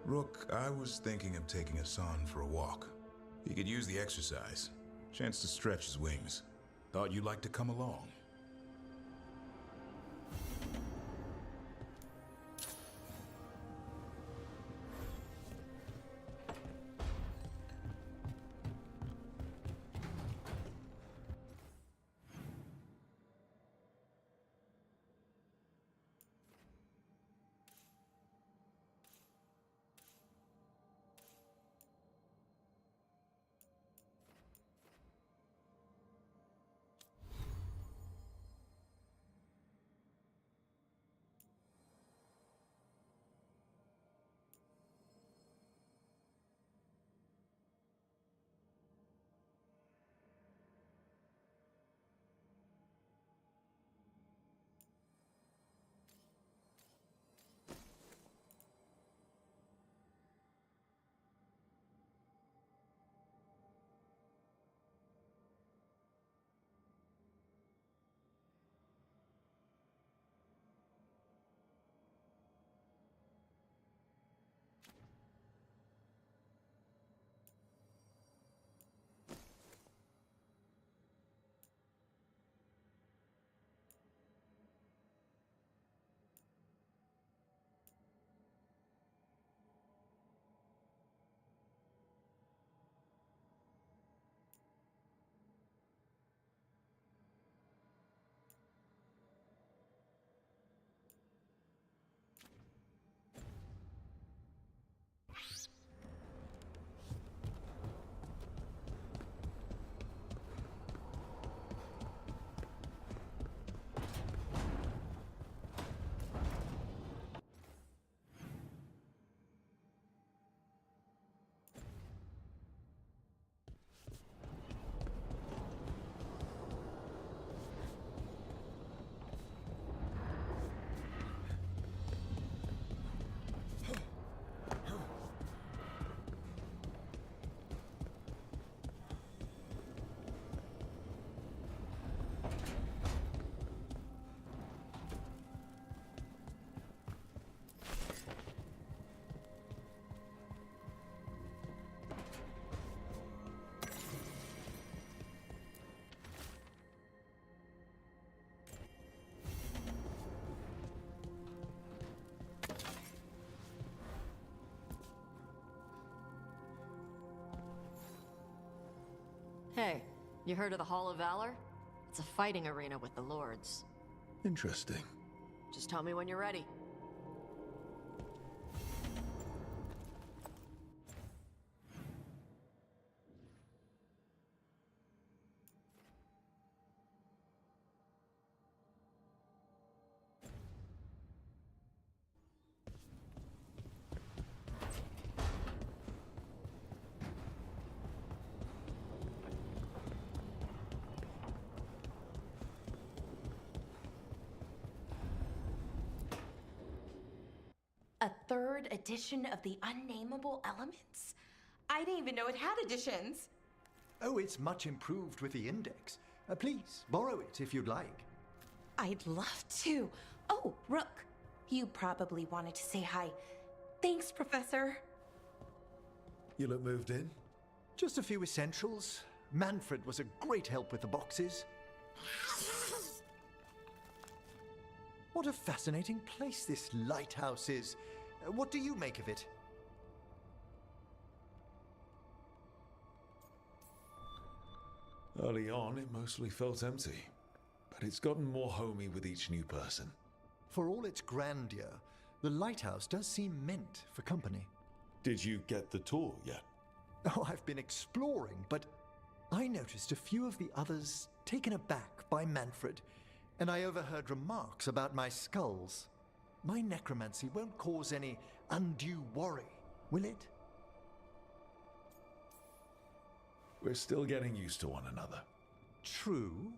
Rook, I was thinking of taking Hassan for a walk. He could use the exercise. Chance to stretch his wings. Thought you'd like to come along. Hey, you heard of the Hall of Valor? It's a fighting arena with the Lords. Interesting. Just tell me when you're ready. A third edition of the Unnameable Elements? I didn't even know it had editions. Oh, it's much improved with the index. Please, borrow it if you'd like. I'd love to. Oh, Rook, you probably wanted to say hi. Thanks, Professor. You look moved in? Just a few essentials. Manfred was a great help with the boxes. What a fascinating place this lighthouse is. What do you make of it? Early on, it mostly felt empty. But it's gotten more homey with each new person. For all its grandeur, the lighthouse does seem meant for company. Did you get the tour yet? Oh, I've been exploring, but I noticed a few of the others taken aback by Manfred, and I overheard remarks about my skulls. My necromancy won't cause any undue worry, will it? We're still getting used to one another. True,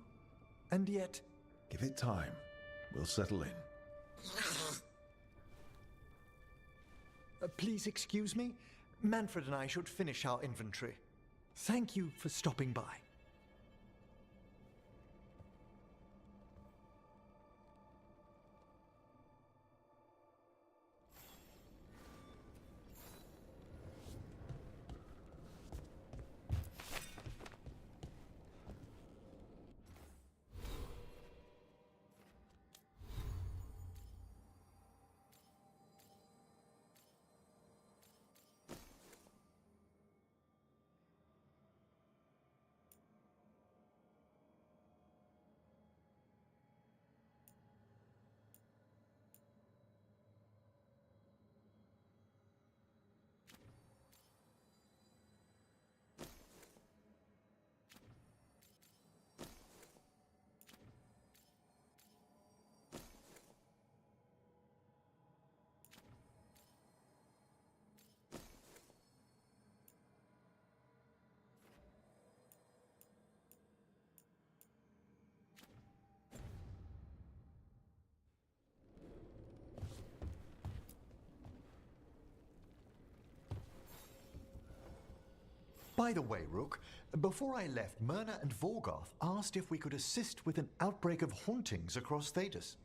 and yet... Give it time. We'll settle in. Please excuse me. Manfred and I should finish our inventory. Thank you for stopping by. By the way, Rook, before I left, Myrna and Veilguard asked if we could assist with an outbreak of hauntings across Thedas.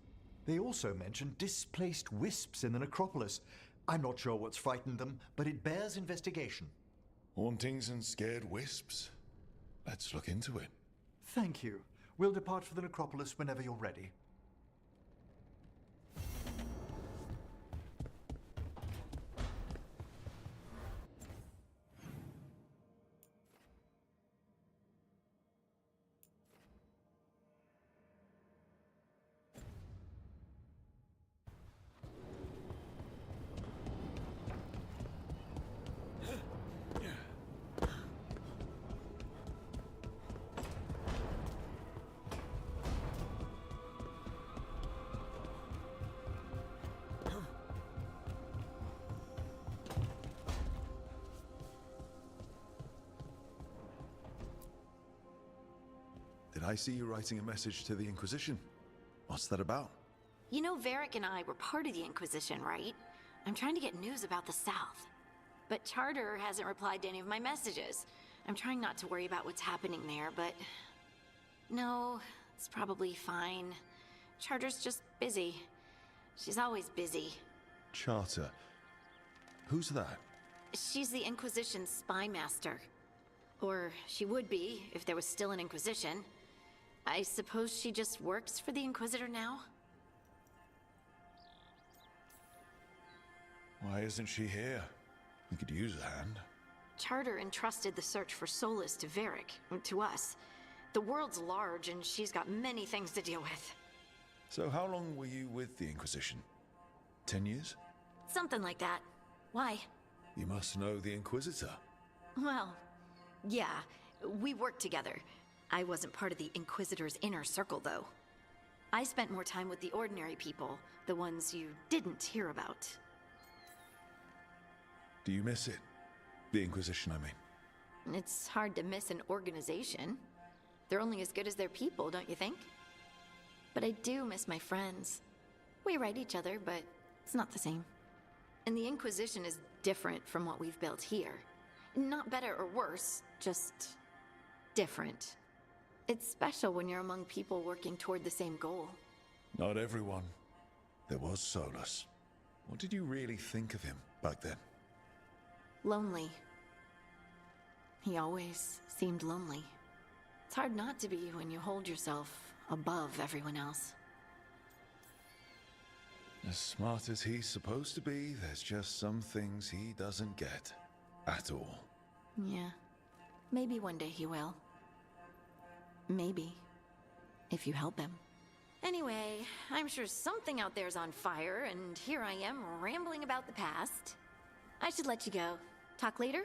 They also mentioned displaced wisps in the necropolis. I'm not sure what's frightened them, but it bears investigation. Hauntings and scared wisps? Let's look into it. Thank you. We'll depart for the necropolis whenever you're ready. Did I see you writing a message to the Inquisition? What's that about? You know, Varric and I were part of the Inquisition, right? I'm trying to get news about the South. But Charter hasn't replied to any of my messages. I'm trying not to worry about what's happening there, but... No, it's probably fine. Charter's just busy. She's always busy. Charter. Who's that? She's the Inquisition's spy master. Or she would be, if there was still an Inquisition. I suppose she just works for the Inquisitor now? Why isn't she here? We could use a hand. Charter entrusted the search for Solus to Varric, to us. The world's large, and she's got many things to deal with. So how long were you with the Inquisition? 10 years? Something like that. Why? You must know the Inquisitor. Well, yeah, we worked together. I wasn't part of the Inquisitor's inner circle, though. I spent more time with the ordinary people, the ones you didn't hear about. Do you miss it? The Inquisition, I mean. It's hard to miss an organization. They're only as good as their people, don't you think? But I do miss my friends. We write each other, but it's not the same. And the Inquisition is different from what we've built here. Not better or worse, just different. It's special when you're among people working toward the same goal. Not everyone. There was Solus. What did you really think of him back then? Lonely. He always seemed lonely. It's hard not to be when you hold yourself above everyone else. As smart as he's supposed to be, there's just some things he doesn't get. At all. Yeah. Maybe one day he will. Maybe. If you help him. Anyway, I'm sure something out there's on fire, and here I am rambling about the past. I should let you go. Talk later?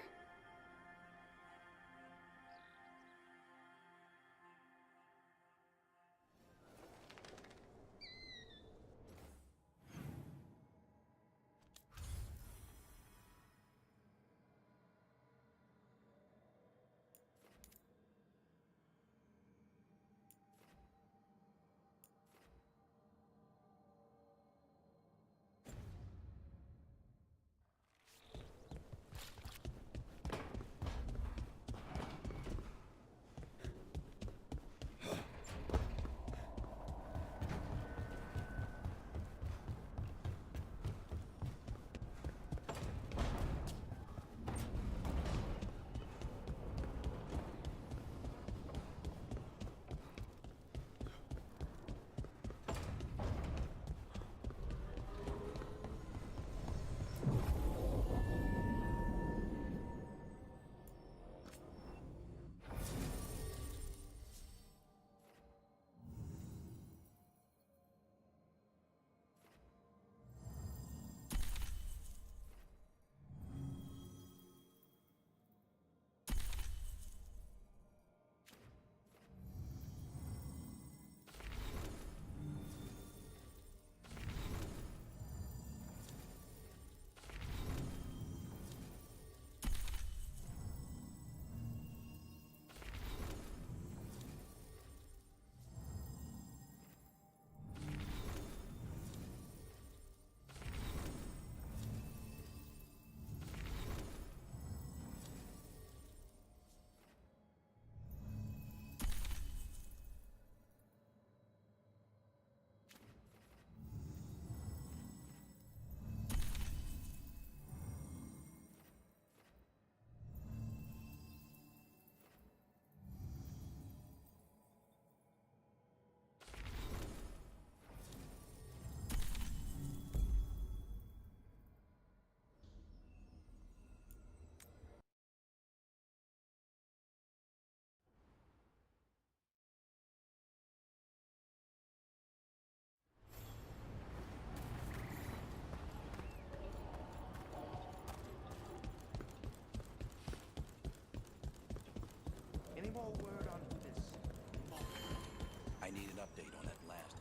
update on that last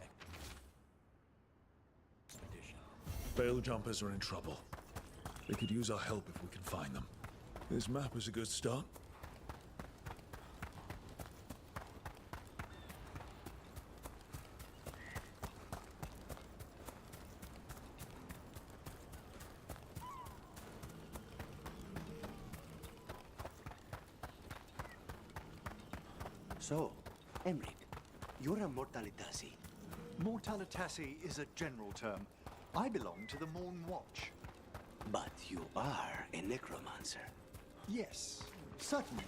expedition. Veil jumpers are in trouble. They could use our help if we can find them. This map is a good start. So, Emric, you're a Mortalitasi. Mortalitasi is a general term. I belong to the Morn Watch. But you are a necromancer. Yes, certainly.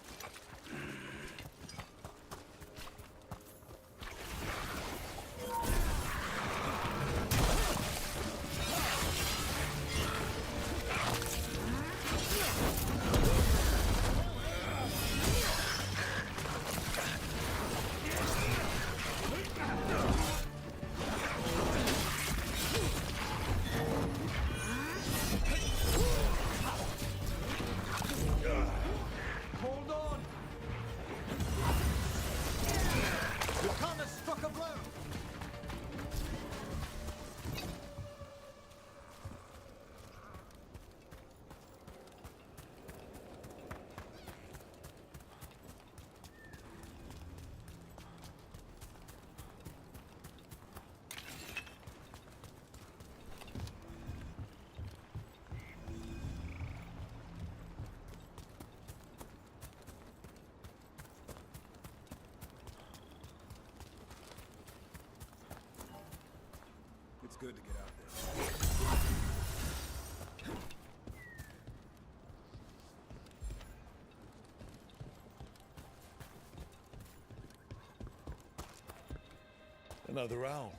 Hold on! Lucana struck a blow! It's good to get out there. Another owl.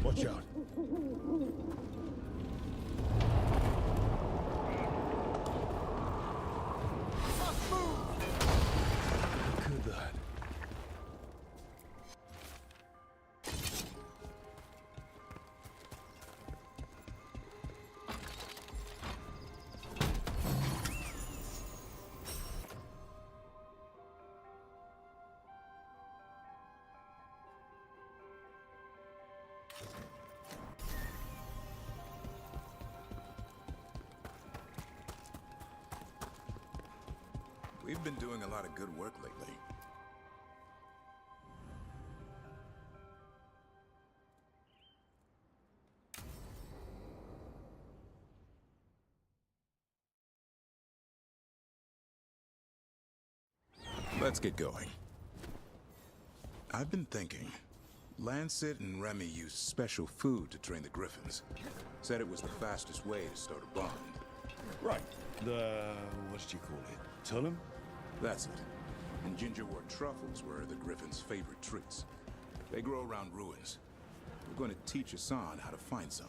Watch out. Look at that. We've been doing a lot of good work lately. Let's get going. I've been thinking. Lancet and Remy used special food to train the Griffins. Said it was the fastest way to start a bond. Right. What did you call it? Tullum? That's it. And gingerwort truffles were the Griffins' favorite treats. They grow around ruins. We're going to teach Hassan how to find some.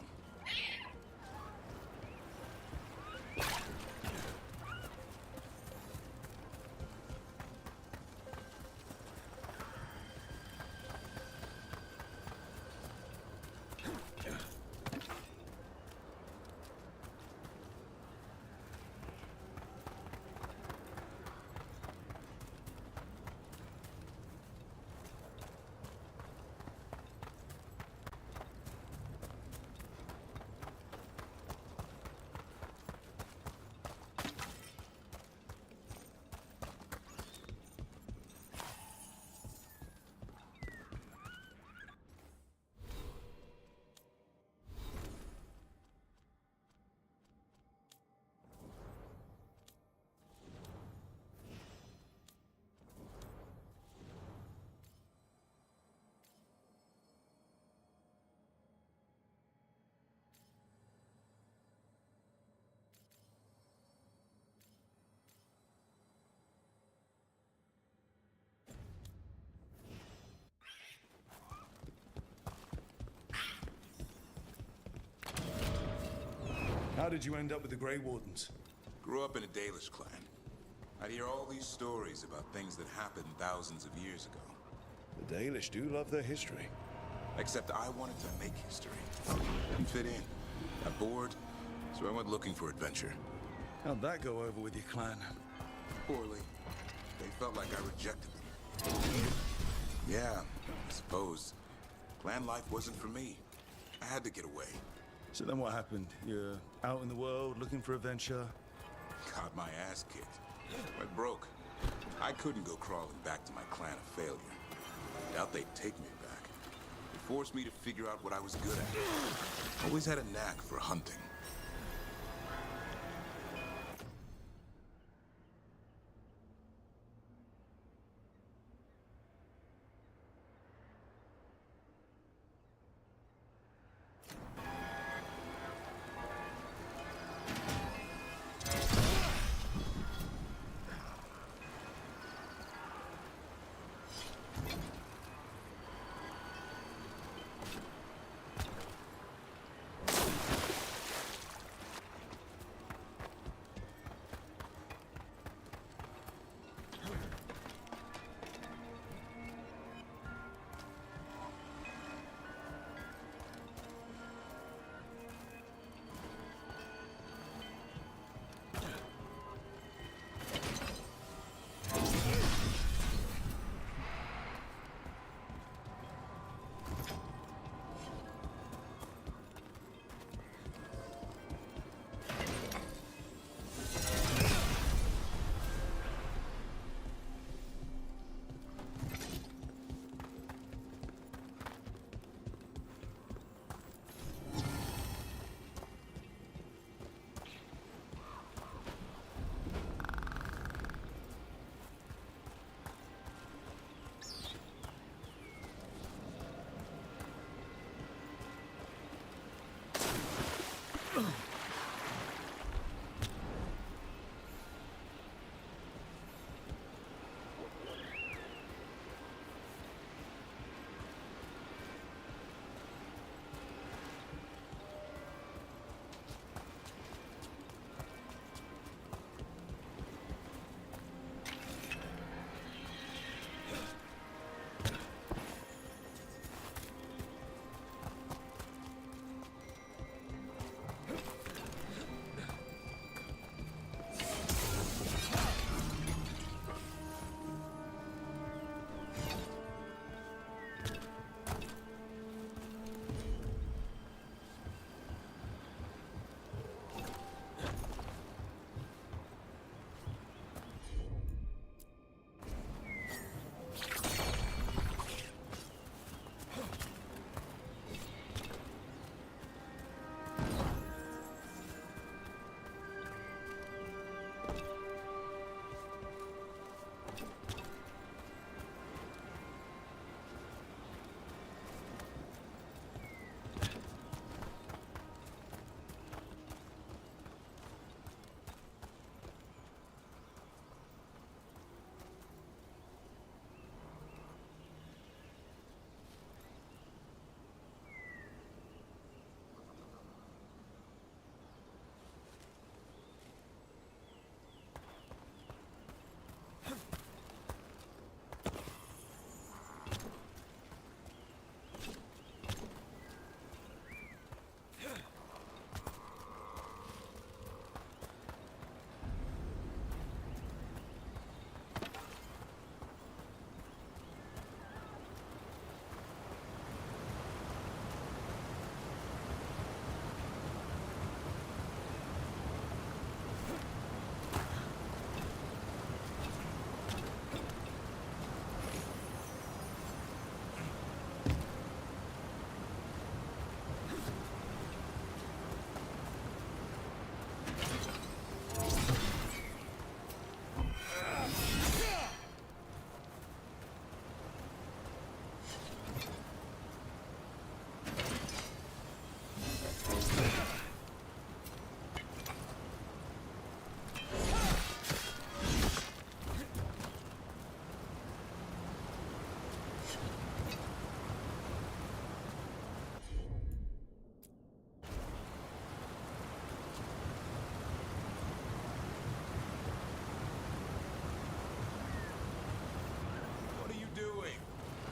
How did you end up with the Grey Wardens? Grew up in a Dalish clan. I'd hear all these stories about things that happened thousands of years ago. The Dalish do love their history. Except I wanted to make history. And fit in. Got bored, so I went looking for adventure. How'd that go over with your clan? Poorly. They felt like I rejected them. Yeah, I suppose. Clan life wasn't for me. I had to get away. So then what happened? You're out in the world looking for adventure? Got my ass kicked. Went broke. I couldn't go crawling back to my clan of failure. Doubt they'd take me back. They forced me to figure out what I was good at. Always had a knack for hunting.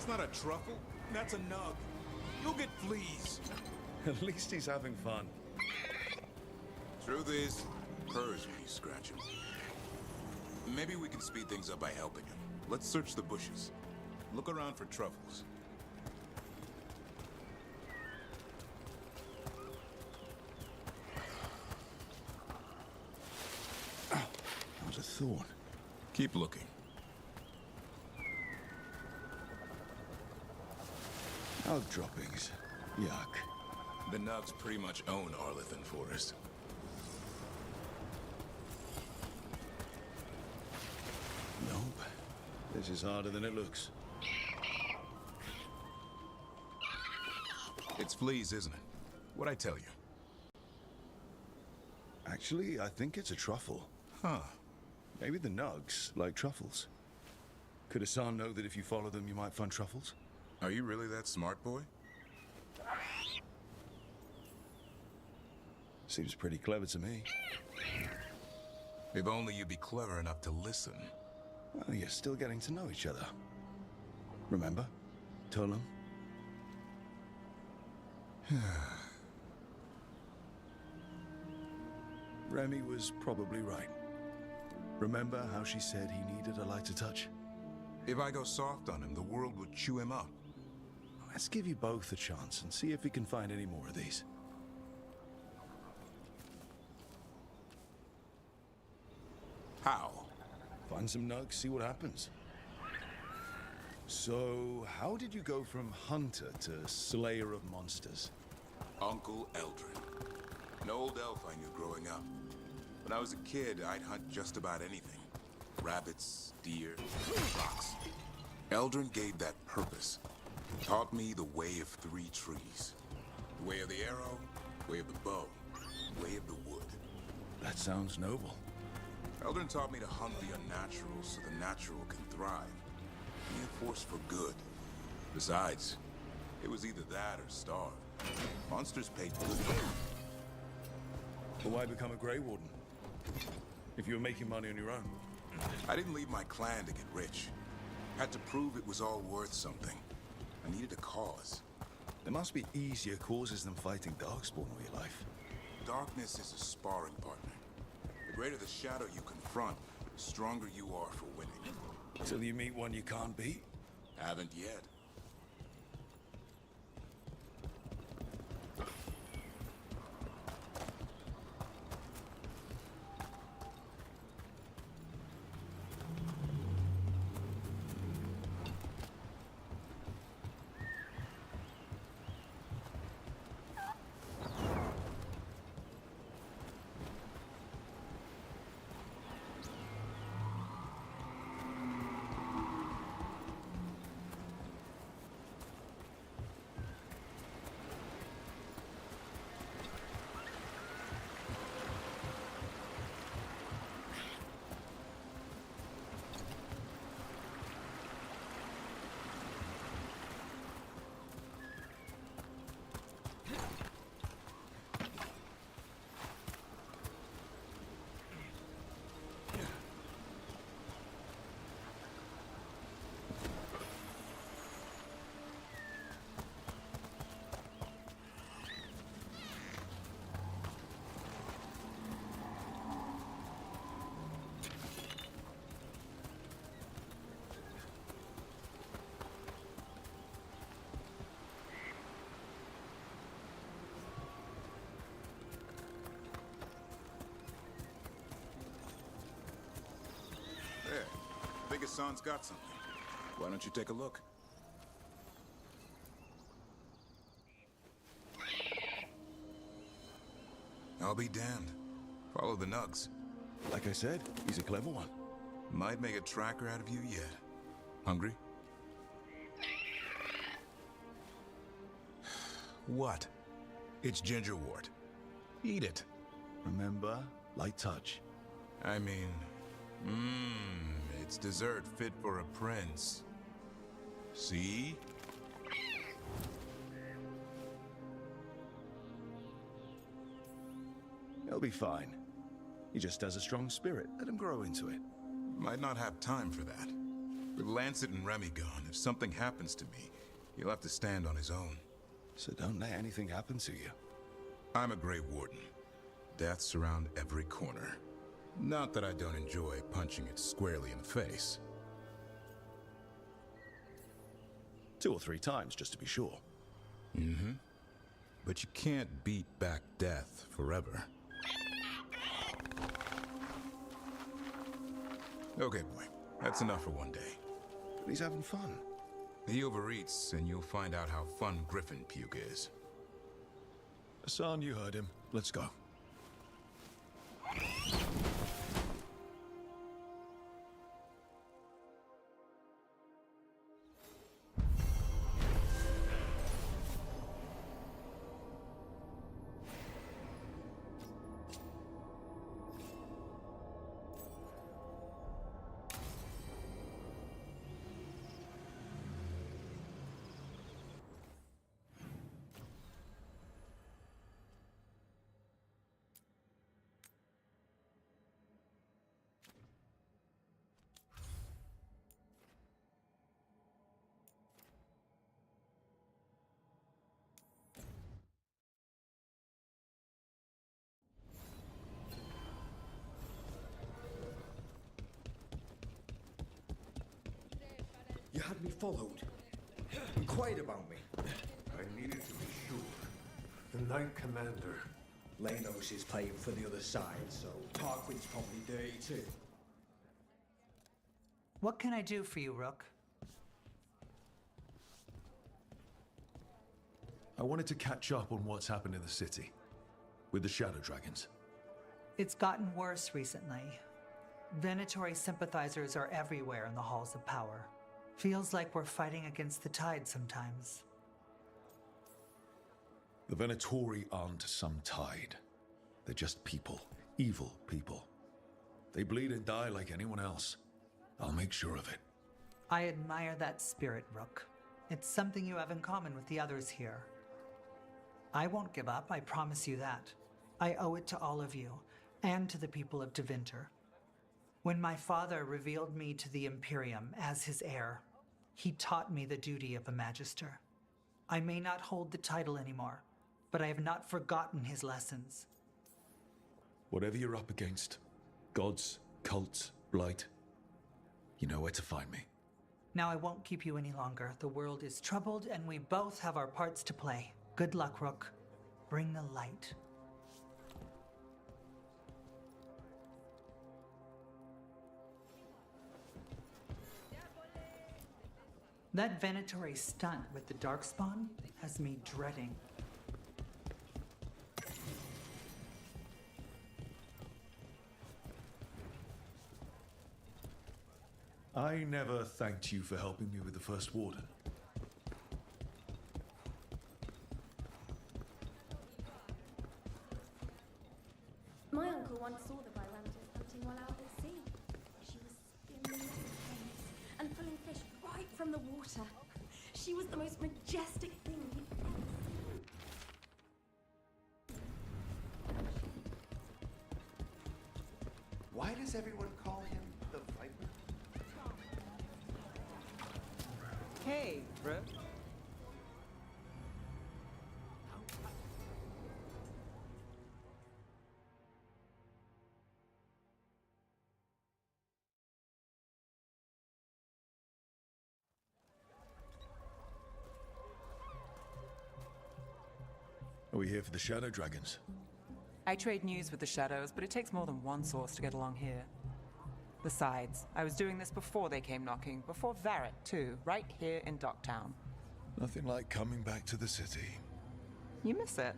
not a truffle. That's a nug. You'll get fleas. At least he's having fun. Truth is, purrs when you scratch him. Maybe we can speed things up by helping him. Let's search the bushes. Look around for truffles. That was a thorn. Keep looking. Hog droppings. Yuck. The Nugs pretty much own Arlithan Forest. Nope. This is harder than it looks. It's fleas, isn't it? What'd I tell you? Actually, I think it's a truffle. Huh. Maybe the Nugs like truffles. Could Hassan know that if you follow them, you might find truffles? Are you really that smart, boy? Seems pretty clever to me. If only you'd be clever enough to listen. Well, you're still getting to know each other. Remember? Tolam? Remy was probably right. Remember how she said he needed a lighter touch? If I go soft on him, the world would chew him up. Let's give you both a chance and see if we can find any more of these. How? Find some nugs, see what happens. So, how did you go from hunter to slayer of monsters? Uncle Eldrin. An old elf I knew growing up. When I was a kid, I'd hunt just about anything. Rabbits, deer, rocks. Eldrin gave that purpose. Taught me the way of 3 trees. The way of the arrow, way of the bow, way of the wood. That sounds noble. Eldrin taught me to hunt the unnatural so the natural can thrive. Be a force for good. Besides, it was either that or starve. Monsters paid good. But why become a Grey Warden? If you were making money on your own. I didn't leave my clan to get rich. Had to prove it was all worth something. I needed a cause. There must be easier causes than fighting Darkspawn all your life. Darkness is a sparring partner. The greater the shadow you confront, the stronger you are for winning. Till you meet one you can't beat. Haven't yet. There. I think Hassan's got something. Why don't you take a look? I'll be damned. Follow the nugs. Like I said, he's a clever one. Might make a tracker out of you yet. Hungry? What? It's gingerwort. Eat it. Remember, light touch. I mean, it's dessert fit for a prince. See? He'll be fine. He just has a strong spirit. Let him grow into it. Might not have time for that. With Lancet and Remy gone, if something happens to me, he'll have to stand on his own. So don't let anything happen to you. I'm a Grey Warden. Deaths around every corner. Not that I don't enjoy punching it squarely in the face. 2 or 3 times, just to be sure. But you can't beat back death forever. Okay, boy. That's enough for one day. But he's having fun. He overeats, and you'll find out how fun Griffin puke is. Hassan, you heard him. Let's go. You had me followed. Inquired about me. I needed to be sure. The Knight Commander. Lanos is playing for the other side, so Tarquin's probably dirty too. What can I do for you, Rook? I wanted to catch up on what's happened in the city. With the Shadow Dragons. It's gotten worse recently. Venatori sympathizers are everywhere in the halls of power. Feels like we're fighting against the tide sometimes. The Venatori aren't some tide. They're just people. Evil people. They bleed and die like anyone else. I'll make sure of it. I admire that spirit, Rook. It's something you have in common with the others here. I won't give up, I promise you that. I owe it to all of you, and to the people of Tevinter. When my father revealed me to the Imperium as his heir, he taught me the duty of a Magister. I may not hold the title anymore, but I have not forgotten his lessons. Whatever you're up against, gods, cults, blight, you know where to find me. Now I won't keep you any longer. The world is troubled, and we both have our parts to play. Good luck, Rook. Bring the light. That Venatori stunt with the Darkspawn has me dreading. I never thanked you for helping me with the First Warden. My uncle once saw the Veilguard hunting while out at sea. She was skimming the waves and pulling fish right from the water. She was the most majestic thing you'd ever seen. Why does everyone call him the Viper? Hey, Rook. Are we here for the Shadow Dragons? I trade news with the Shadows, but it takes more than one source to get along here. Besides, I was doing this before they came knocking, before Varret, too, right here in Docktown. Nothing like coming back to the city. You miss it.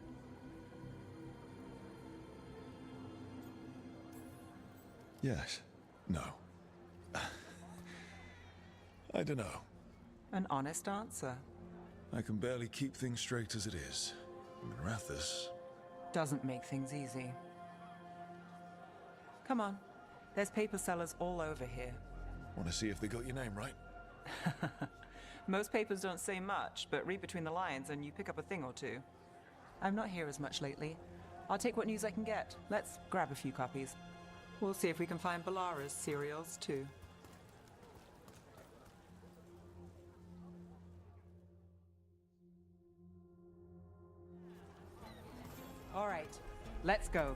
Yes. No. I don't know. An honest answer. I can barely keep things straight as it is. Rathus. Doesn't make things easy. Come on. There's paper sellers all over here. Want to see if they got your name right? Most papers don't say much, but read between the lines and you pick up a thing or two. I'm not here as much lately. I'll take what news I can get. Let's grab a few copies. We'll see if we can find Balara's serials, too. All right, let's go.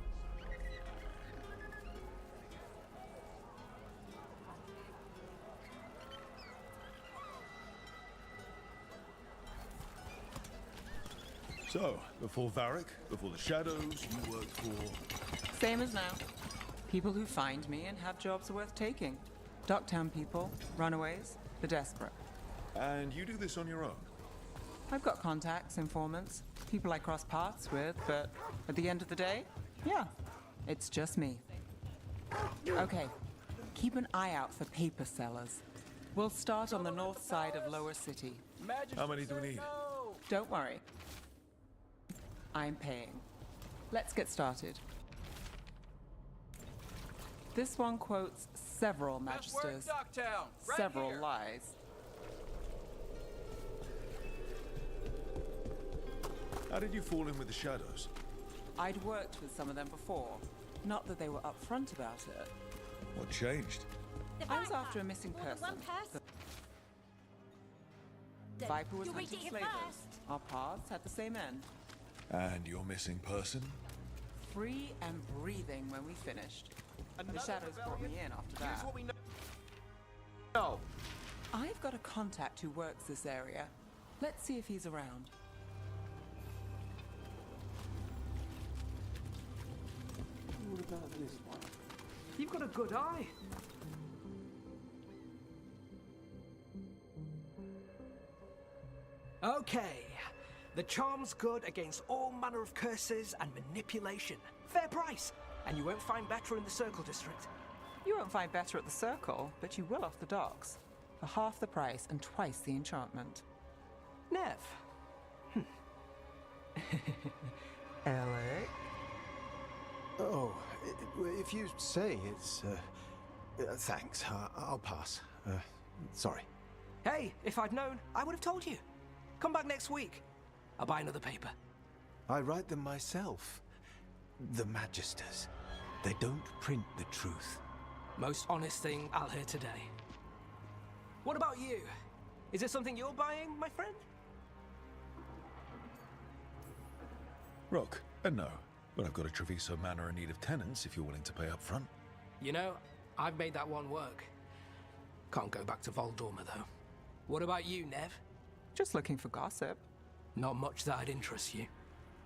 So, before Varric, before the Shadows, you worked for... Same as now. People who find me and have jobs worth taking. Docktown people, runaways, the desperate. And you do this on your own? I've got contacts, informants, people I cross paths with, but at the end of the day, yeah, it's just me. Okay, keep an eye out for paper sellers. We'll start on the north side of Lower City. How many do we need? Don't worry. I'm paying. Let's get started. This one quotes several magisters, several lies. How did you fall in with the Shadows? I'd worked with some of them before. Not that they were upfront about it. What changed? I was after a missing person. The Viper was hunting slavers. Our paths had the same end. And your missing person? Free and breathing when we finished. The Shadows brought me in after that. Here's what we know. No. I've got a contact who works this area. Let's see if he's around. What about this one? You've got a good eye. Okay. The charm's good against all manner of curses and manipulation. Fair price. And you won't find better in the Circle District. You won't find better at the Circle, but you will off the docks. For half the price and twice the enchantment. Nev. Alec? Oh, if you say it's... thanks. I'll pass. Sorry. Hey, if I'd known, I would have told you. Come back next week. I'll buy another paper. I write them myself. The Magisters. They don't print the truth. Most honest thing I'll hear today. What about you? Is there something you're buying, my friend? Rock, no. But I've got a Treviso Manor in need of tenants if you're willing to pay up front. You know, I've made that one work. Can't go back to Voldorma, though. What about you, Nev? Just looking for gossip. Not much that'd interest you.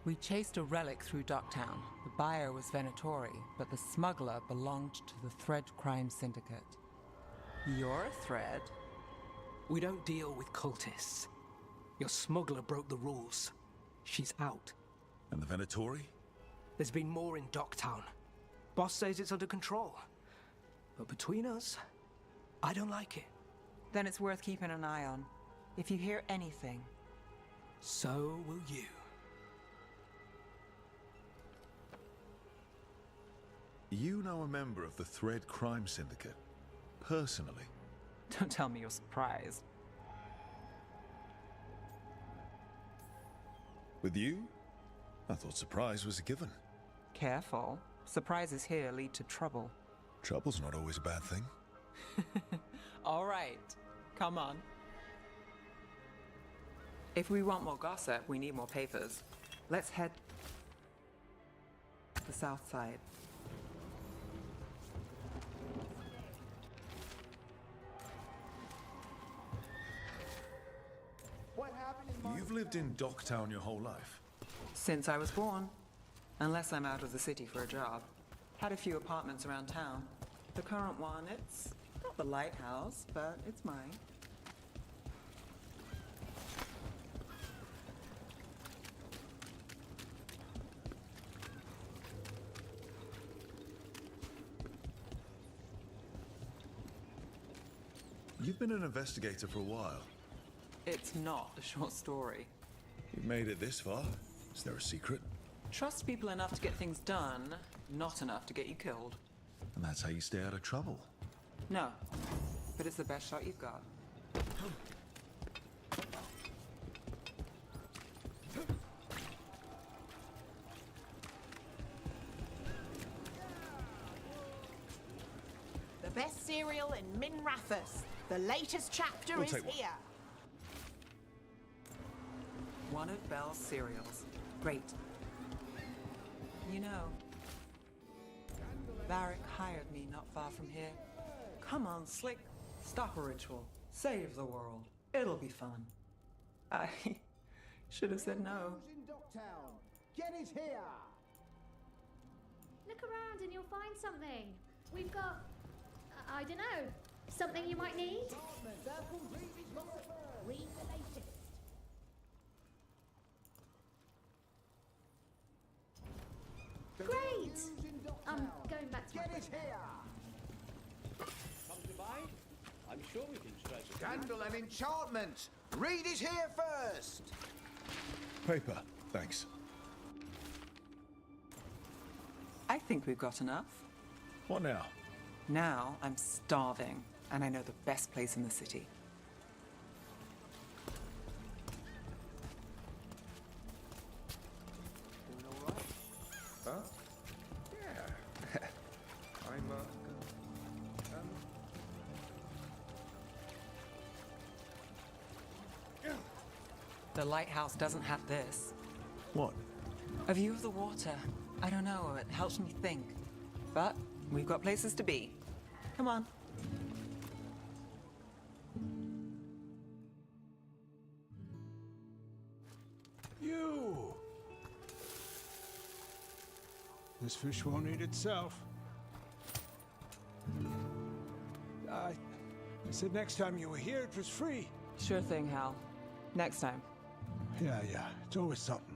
We chased a relic through Docktown. The buyer was Venatori, but the smuggler belonged to the Thread Crime Syndicate. You're a Thread? We don't deal with cultists. Your smuggler broke the rules. She's out. And the Venatori? There's been more in Docktown. Boss says it's under control. But between us, I don't like it. Then it's worth keeping an eye on. If you hear anything. So will you. You know a member of the Thread Crime Syndicate? Personally? Don't tell me you're surprised. With you? I thought surprise was a given. Careful. Surprises here lead to trouble. Trouble's not always a bad thing. All right. Come on. If we want more gossip, we need more papers. Let's head to the south side. You've lived in Docktown your whole life? Since I was born. Unless I'm out of the city for a job. Had a few apartments around town. The current one, it's not the lighthouse, but it's mine. You've been an investigator for a while. It's not a short story. You've made it this far. Is there a secret? Trust people enough to get things done, not enough to get you killed. And that's how you stay out of trouble. No, but it's the best shot you've got. The best cereal in Min Rathas. The latest chapter We'll is take one. here. One of Belle's cereals. Great. You know, Varric hired me not far from here. Come on, Slick. Stop a ritual. Save the world. It'll be fun. Should have said no. In Docktown. Get it here! Look around and you'll find something. We've got, I don't know, something you might need. Read the latest. Great! I'm going back to my Get it here! Come to buy? I'm sure we can strike a Scandal and enchantment! Read it here first! Paper, thanks. I think we've got enough. What now? Now I'm starving, and I know the best place in the city. Doing all right? Huh? Yeah. I'm, The lighthouse doesn't have this. What? A view of the water. I don't know, it helps me think. But we've got places to be. Come on. You! This fish won't eat itself. I said next time you were here, it was free. Sure thing, Hal. Next time. Yeah, it's always something.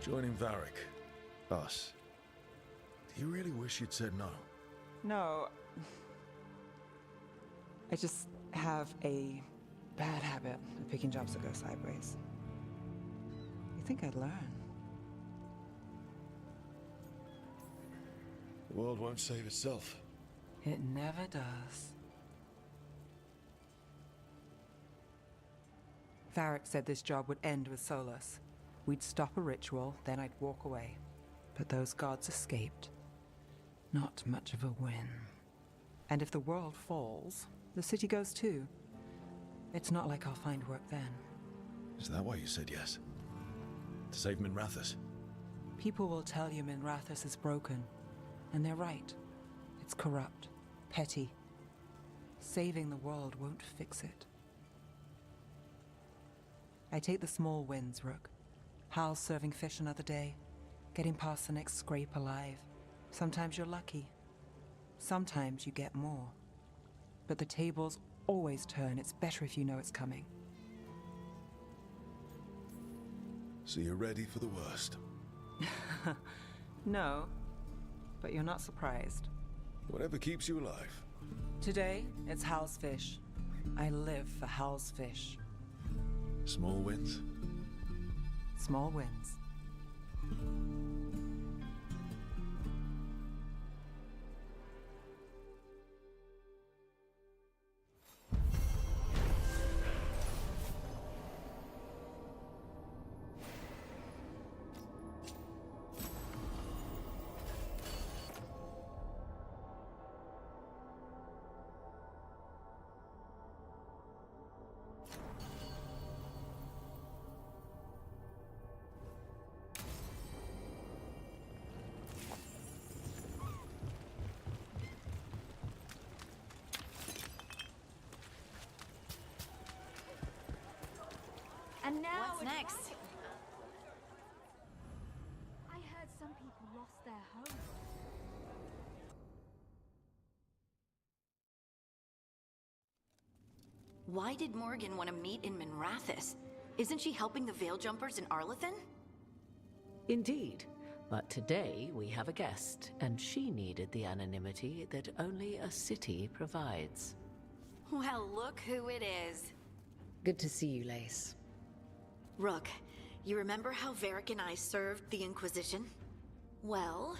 Joining Varric. Us. Do you really wish you'd said no? No. I just have a bad habit of picking jobs that go sideways. You think I'd learn? The world won't save itself. It never does. Varric said this job would end with Solus. We'd stop a ritual, then I'd walk away. But those gods escaped. Not much of a win. And if the world falls, the city goes too. It's not like I'll find work then. Is that why you said yes? To save Minrathous? People will tell you Minrathous is broken. And they're right. It's corrupt, petty. Saving the world won't fix it. I take the small wins, Rook. Hal's serving fish another day, getting past the next scrape alive. Sometimes you're lucky. Sometimes you get more. But the tables always turn. It's better if you know it's coming. So you're ready for the worst? No, but you're not surprised. Whatever keeps you alive. Today, it's Hal's fish. I live for Hal's fish. Small wins? Small wins. And now What's next? I heard some people lost their home. Why did Morgan want to meet in Minrathous? Isn't she helping the Veil Jumpers in Arlathan? Indeed. But today we have a guest, and she needed the anonymity that only a city provides. Well, look who it is. Good to see you, Lace. Rook, you remember how Varric and I served the Inquisition? Well,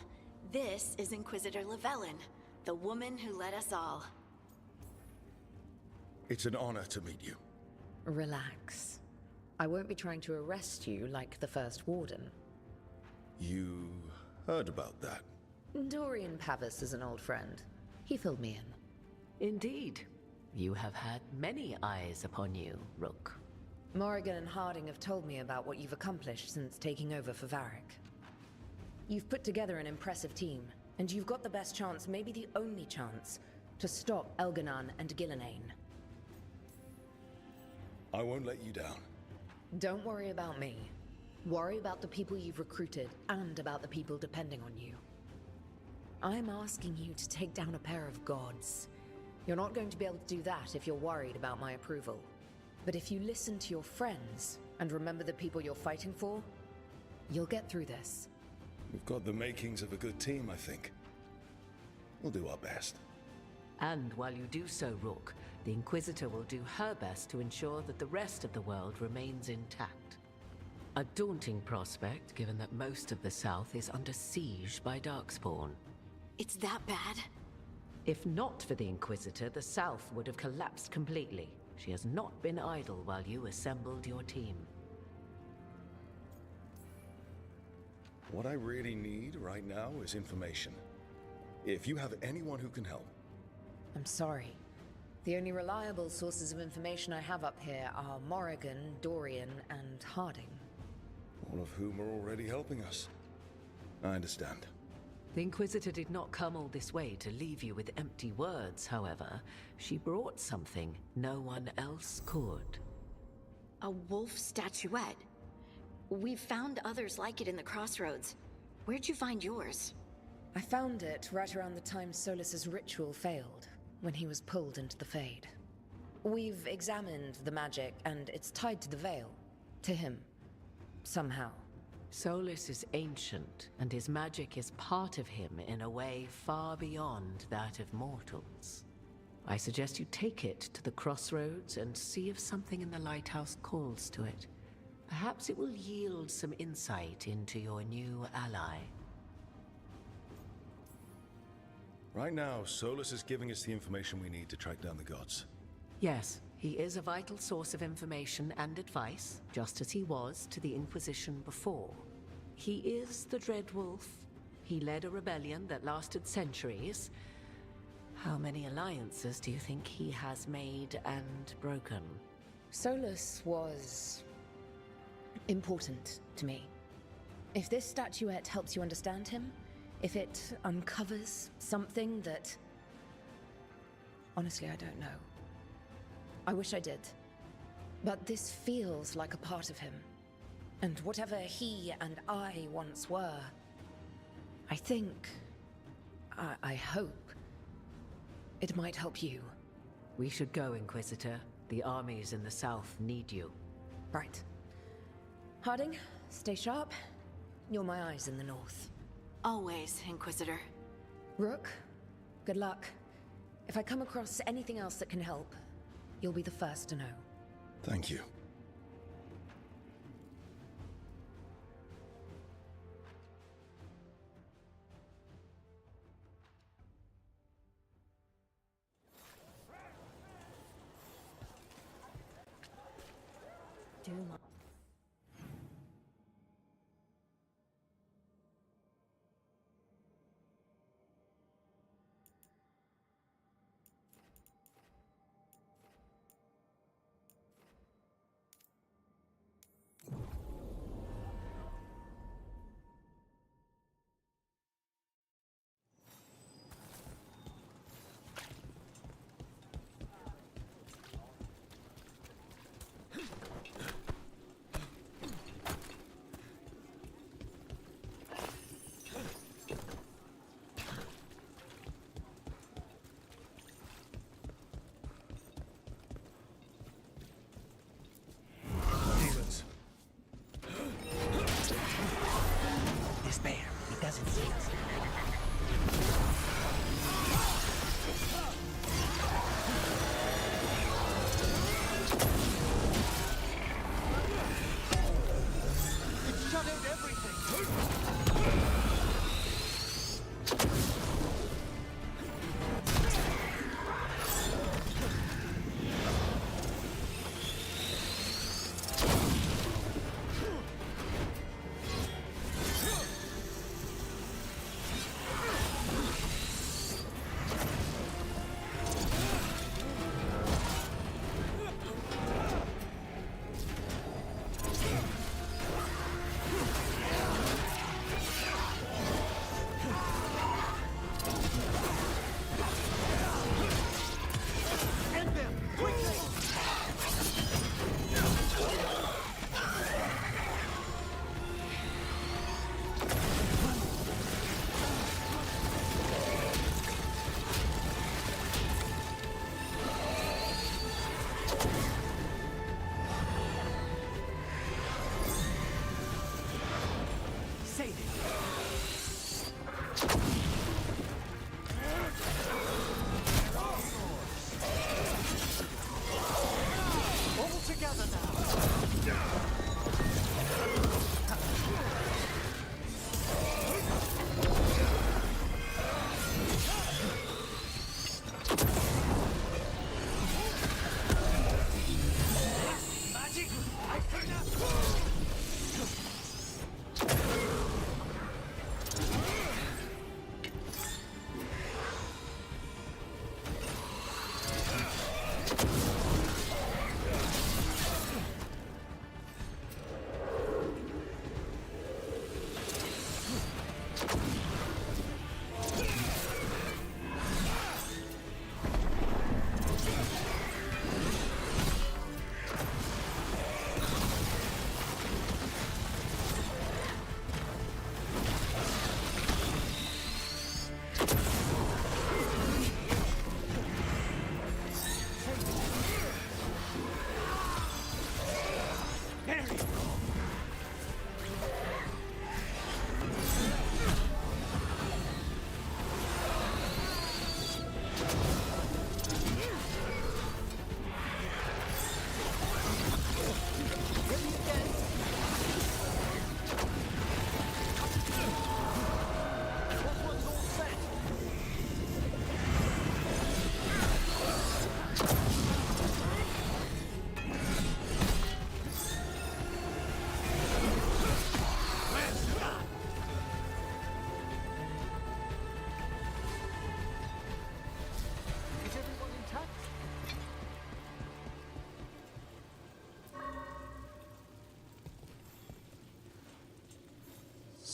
this is Inquisitor Llewellyn, the woman who led us all. It's an honor to meet you. Relax. I won't be trying to arrest you like the First Warden. You heard about that? Dorian Pavis is an old friend. He filled me in. Indeed. You have had many eyes upon you, Rook. Morrigan and Harding have told me about what you've accomplished since taking over for Varric. You've put together an impressive team, and you've got the best chance, maybe the only chance, to stop Elganon and Gillenane. I won't let you down. Don't worry about me. Worry about the people you've recruited, and about the people depending on you. I'm asking you to take down a pair of gods. You're not going to be able to do that if you're worried about my approval. But if you listen to your friends, and remember the people you're fighting for, you'll get through this. We've got the makings of a good team, I think. We'll do our best. And while you do so, Rook, the Inquisitor will do her best to ensure that the rest of the world remains intact. A daunting prospect, given that most of the South is under siege by Darkspawn. It's that bad? If not for the Inquisitor, the South would have collapsed completely. She has not been idle while you assembled your team. What I really need right now is information. If you have anyone who can help. I'm sorry. The only reliable sources of information I have up here are Morrigan, Dorian, and Harding. All of whom are already helping us. I understand. The Inquisitor did not come all this way to leave you with empty words, however. She brought something no one else could. A wolf statuette? We've found others like it in the crossroads. Where'd you find yours? I found it right around the time Solus's ritual failed, when he was pulled into the Fade. We've examined the magic, and it's tied to the Veil. To him. Somehow. Solus is ancient, and his magic is part of him in a way far beyond that of mortals. I suggest you take it to the crossroads and see if something in the lighthouse calls to it. Perhaps it will yield some insight into your new ally. Right now, Solus is giving us the information we need to track down the gods. Yes, he is a vital source of information and advice, just as he was to the Inquisition before. He is the Dread Wolf. He led a rebellion that lasted centuries. How many alliances do you think he has made and broken? Solus was important to me. If this statuette helps you understand him, if it uncovers something that... Honestly, I don't know. I wish I did. But this feels like a part of him. And whatever he and I once were, I think... I hope... it might help you. We should go, Inquisitor. The armies in the south need you. Right. Harding, stay sharp. You're my eyes in the north. Always, Inquisitor. Rook, good luck. If I come across anything else that can help, you'll be the first to know. Thank you. Duma.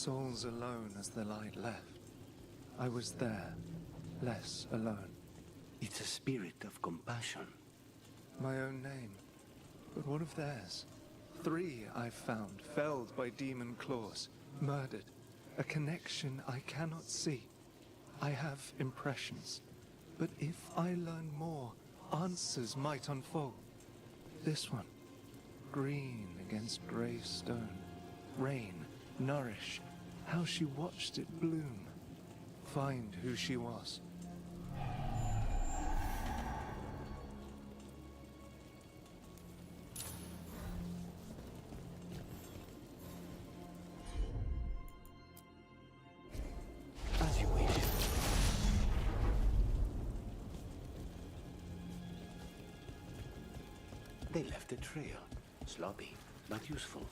souls alone as the light left. I was there, less alone. It's a spirit of compassion. My own name, but what of theirs? 3 I've found, felled by demon claws, murdered. A connection I cannot see. I have impressions, but if I learn more, answers might unfold. This one, green against grey stone. Rain, nourish, how she watched it bloom. Find who she was. As you wish. They left a trail. Sloppy, but useful.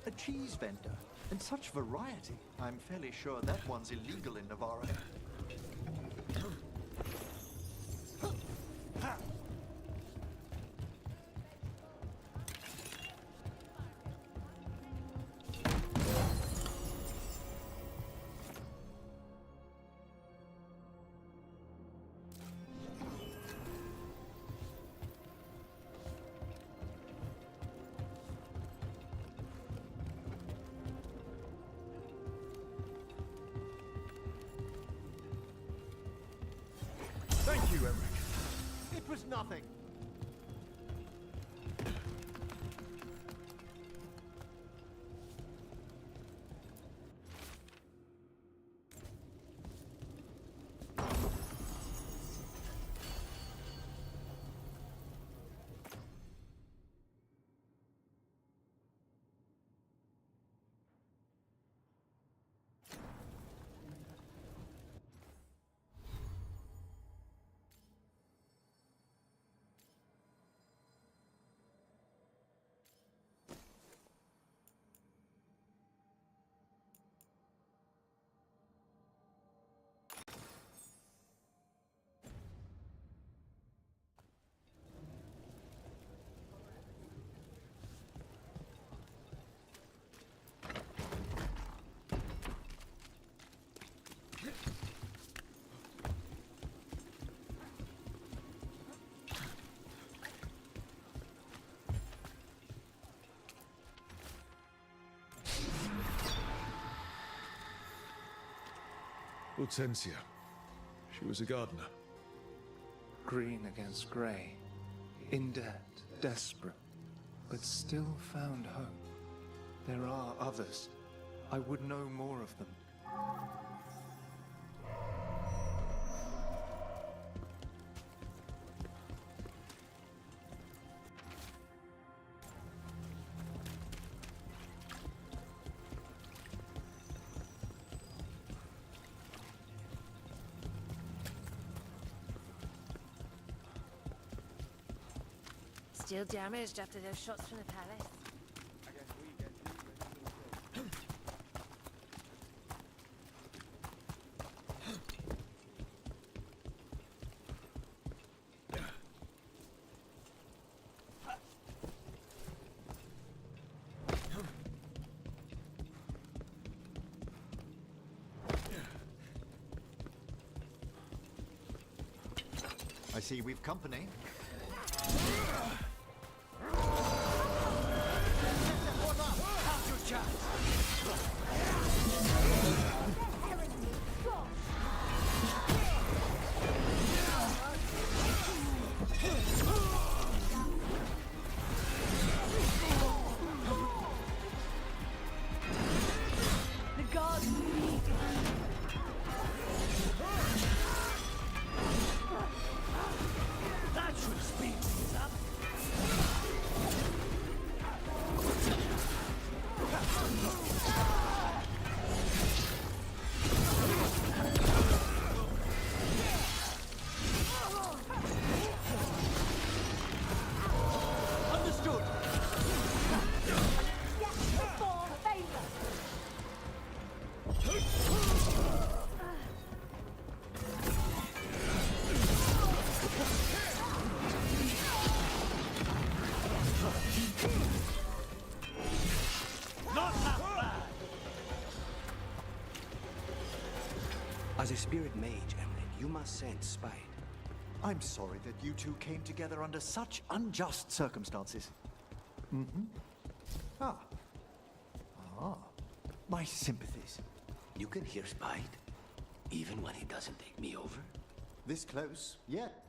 A cheese vendor, and such variety. I'm fairly sure that one's illegal in Navarro. Thank you, Eric. It was nothing. Hortensia. She was a gardener. Green against grey. In debt, desperate, but still found hope. There are others. I would know more of them. Still damaged after those shots from the palace. I see we've company. That should As a spirit mage, Emmerich, you must sense spite. I'm sorry that you two came together under such unjust circumstances. Mm-hmm. Ah. My sympathies. You can hear spite, even when he doesn't take me over. This close, yet.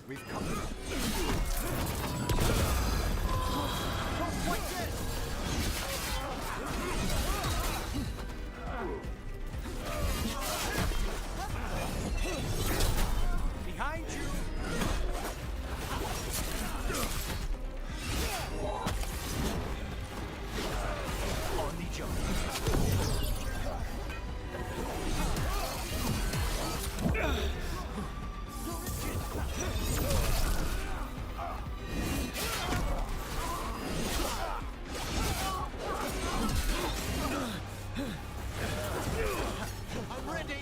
We've come. Behind you! On the jump. I'm ready.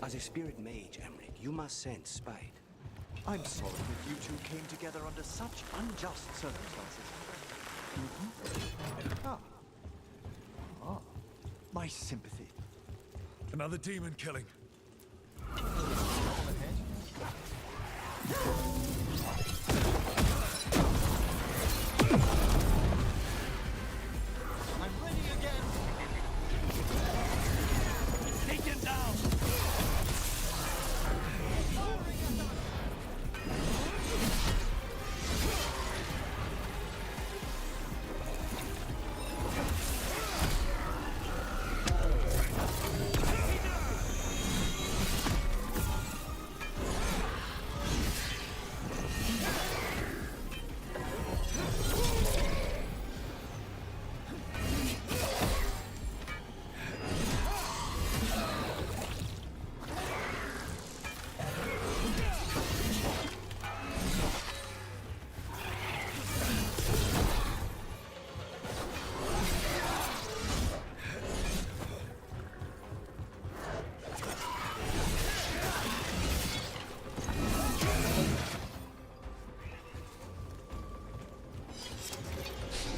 As a spirit mage, Emmerich, you must sense spite. I'm sorry that you two came together under such unjust circumstances. Mm-hmm. My sympathy. Another demon killing. I'm ready again. Take him down!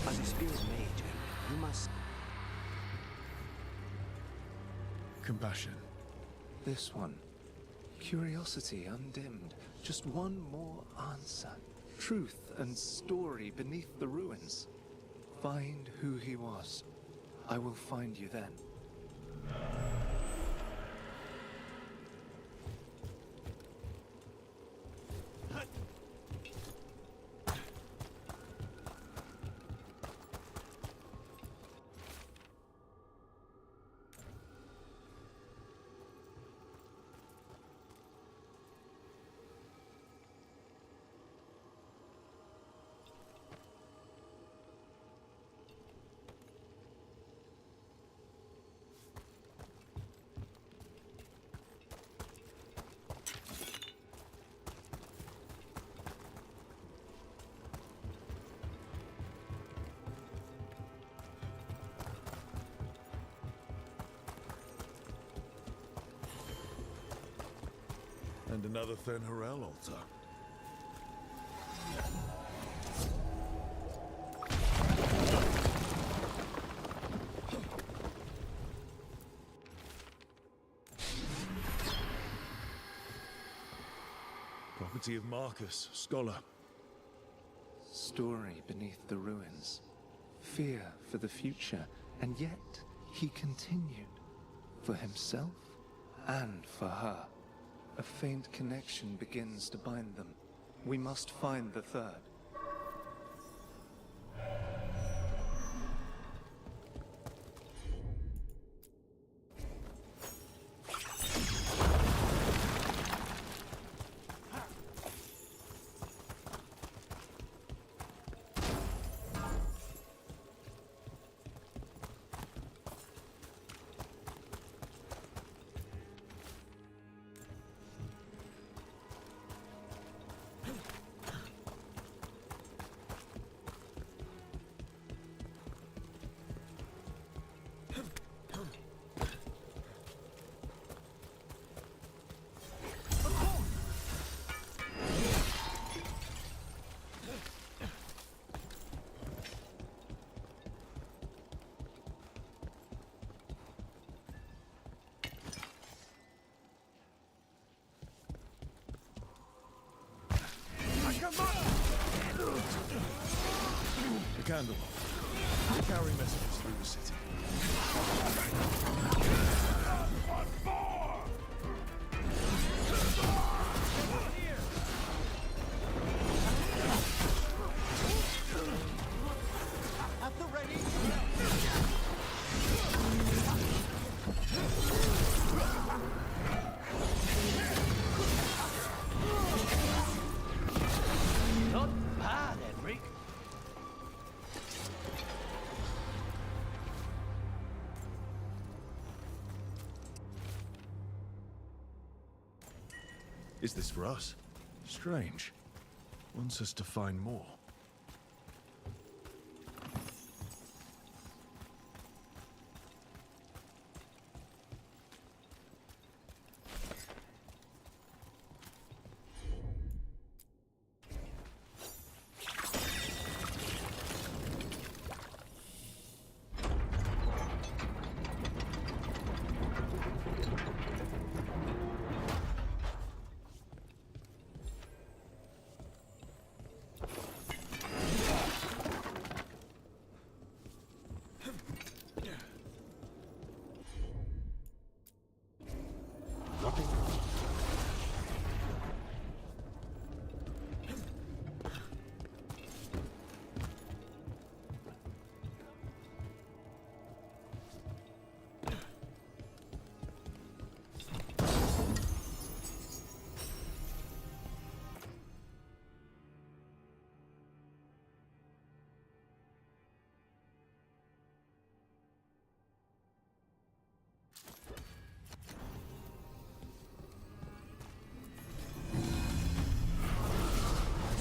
As a spirit mage, Emmerich, you must... Compassion. This one. Curiosity undimmed. Just one more answer. Truth and story beneath the ruins. Find who he was. I will find you then. And another Fen'Harel altar. Property of Marcus, scholar. Story beneath the ruins. Fear for the future, and yet he continued. For himself and for her. A faint connection begins to bind them. We must find the third. The candle. They carry messages through the city. At the ready. Not bad, Henrik. Is this for us? Strange. Wants us to find more.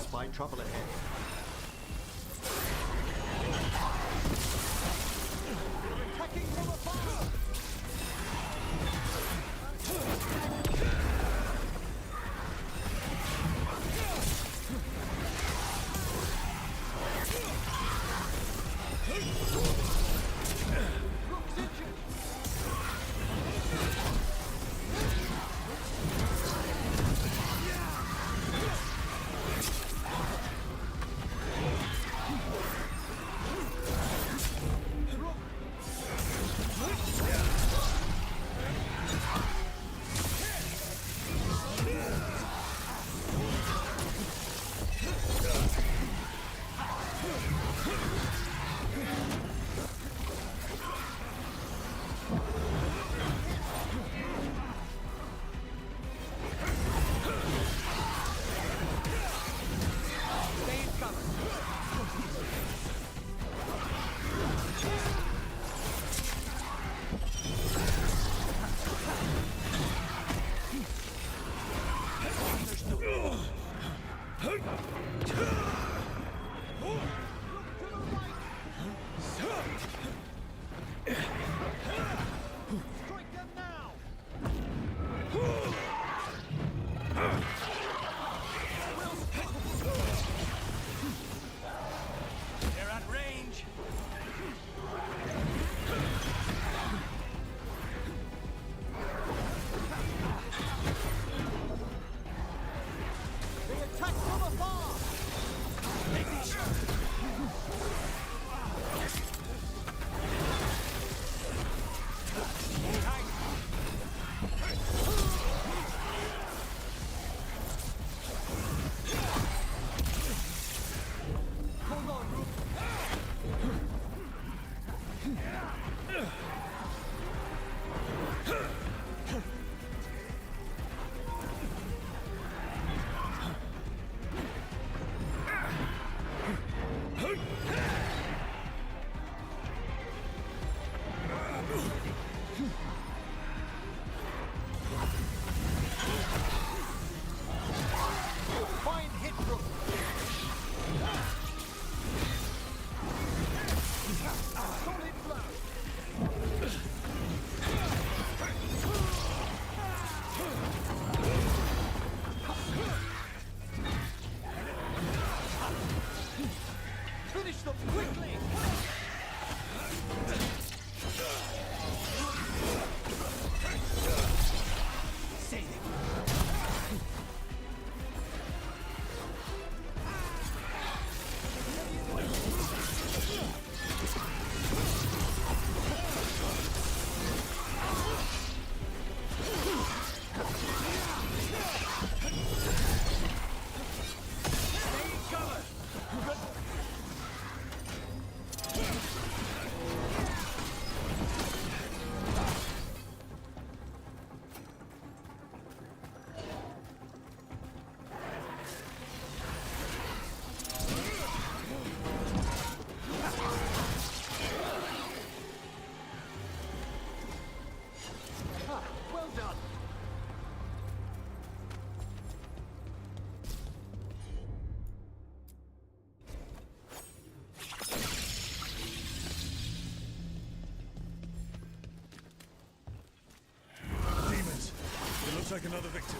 Spy trouble ahead. Attacking from afar! Looks like another victim.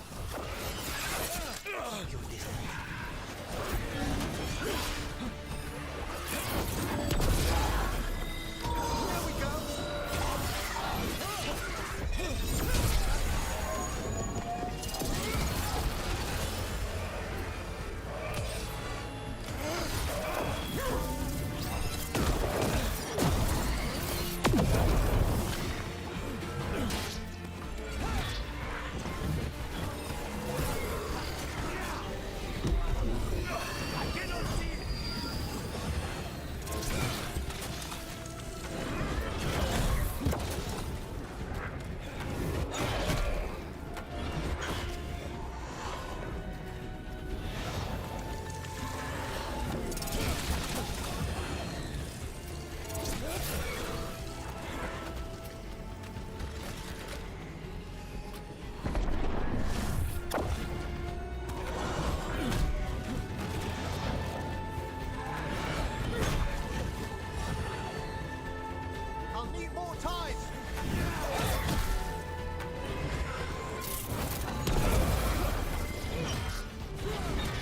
I'll need more time!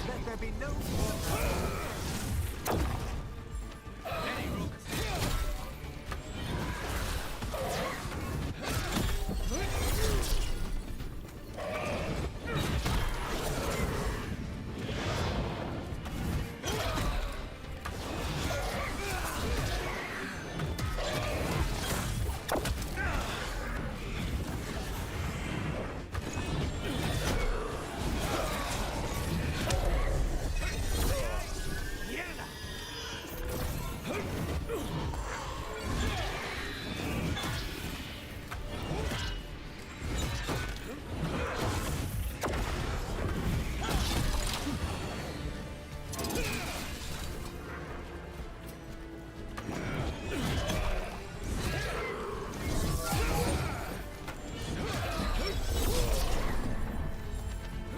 Let there be no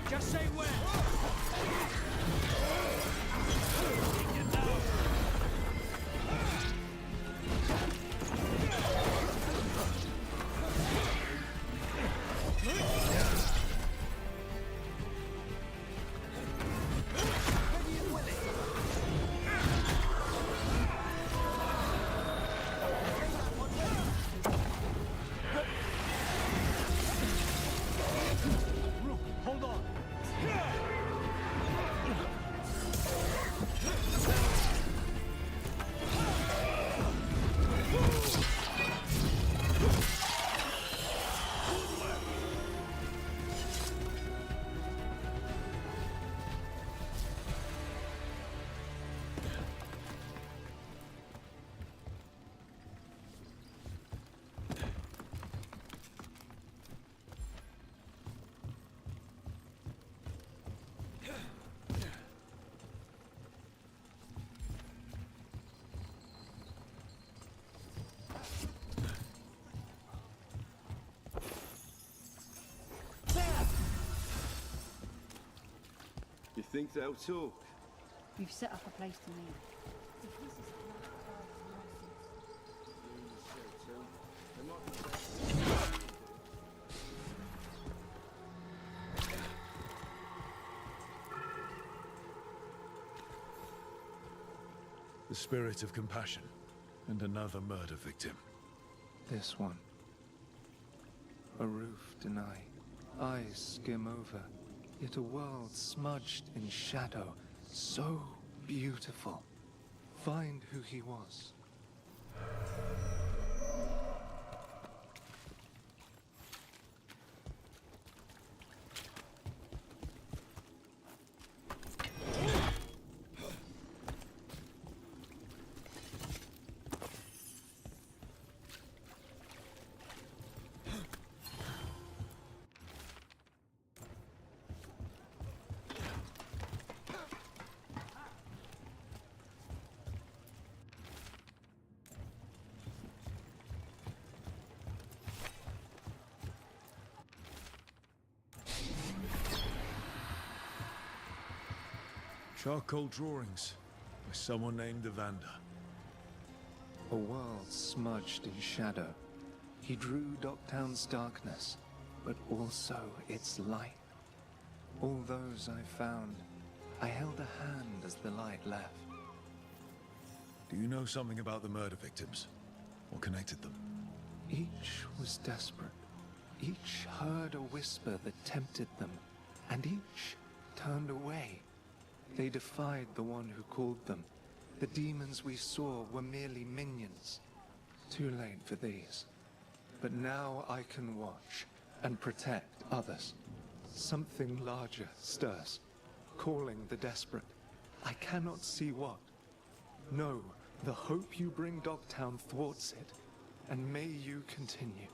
Just say when. Hold on. You think they'll talk? We've set up a place to meet. The spirit of compassion, and another murder victim. This one. A roof deny, eyes skim over, yet a world smudged in shadow, so beautiful. Find who he was. Charcoal drawings by someone named Evander. A world smudged in shadow. He drew Docktown's darkness, but also its light. All those I found, I held a hand as the light left. Do you know something about the murder victims? What connected them? Each was desperate. Each heard a whisper that tempted them, and each turned away. They defied the one who called them. The demons we saw were merely minions. Too late for these. But now I can watch and protect others. Something larger stirs, calling the desperate. I cannot see what. No, the hope you bring Dogtown thwarts it, and may you continue.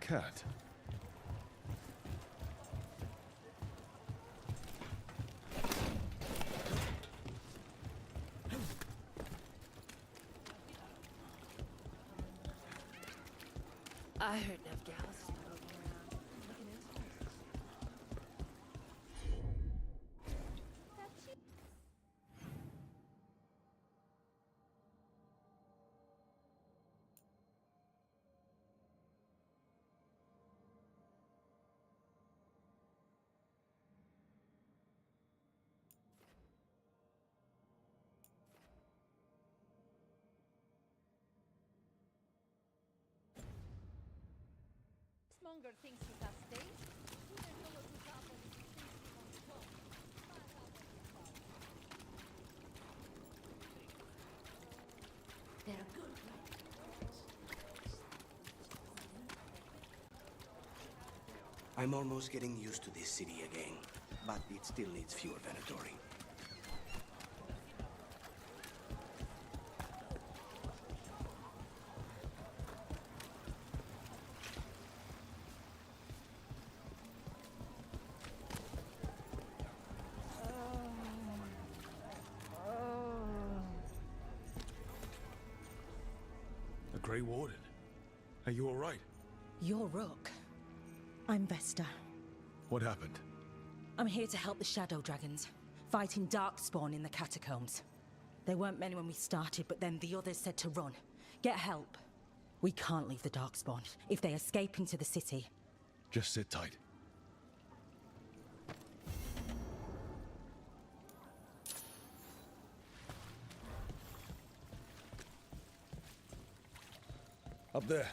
Cat. I heard enough gals is moving around. Looking into it. Monger thinks he's a stage. Who the hell is this apple that he thinks he wants to talk? Find out what you're about. They're good, right? I'm almost getting used to this city again, but it still needs fewer Venatori. Grey Warden. Are you all right? You're Rook. I'm Vesta. What happened? I'm here to help the Shadow Dragons, fighting Darkspawn in the catacombs. There weren't many when we started, but then the others said to run. Get help. We can't leave the Darkspawn. If they escape into the city... Just sit tight. Up there.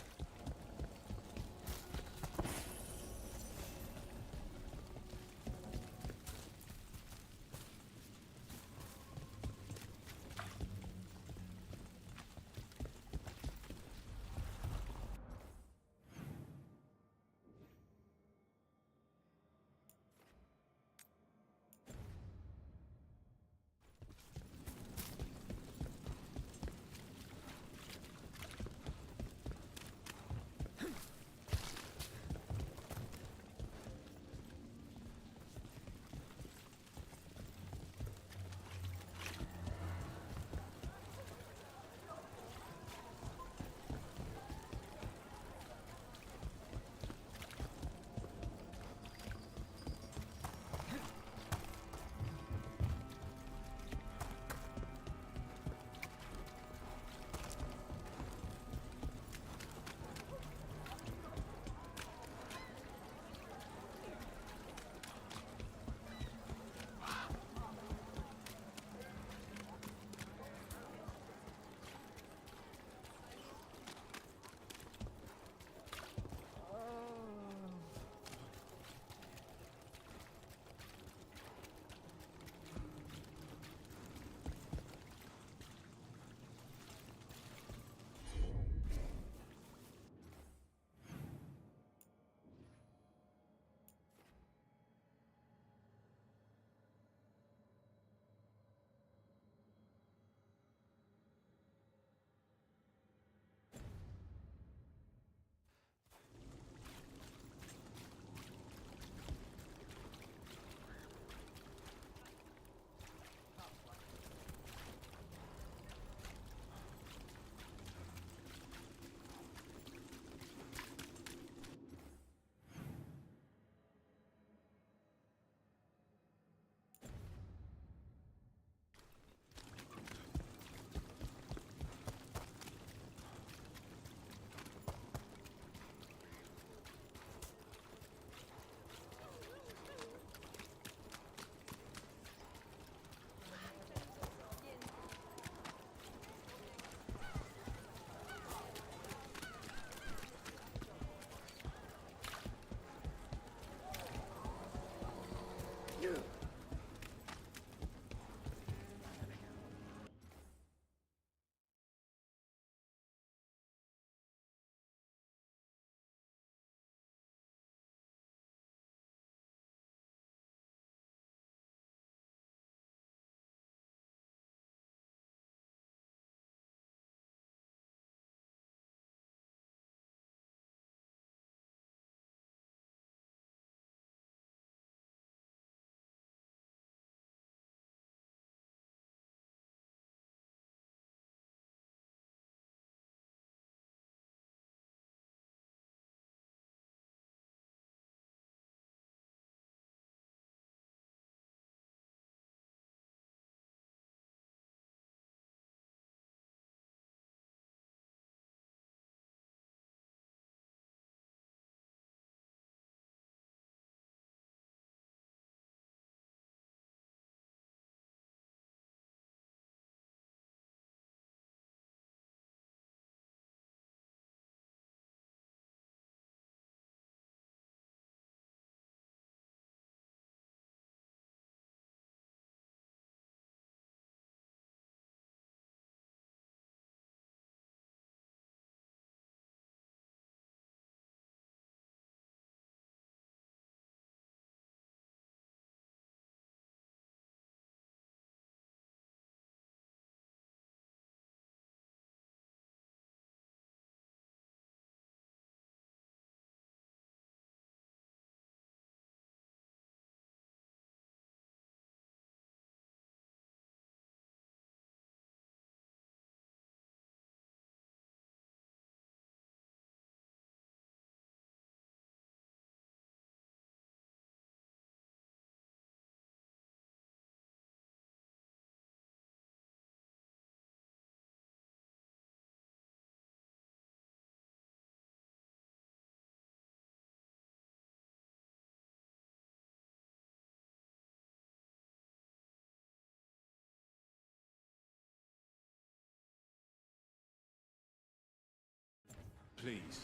Please.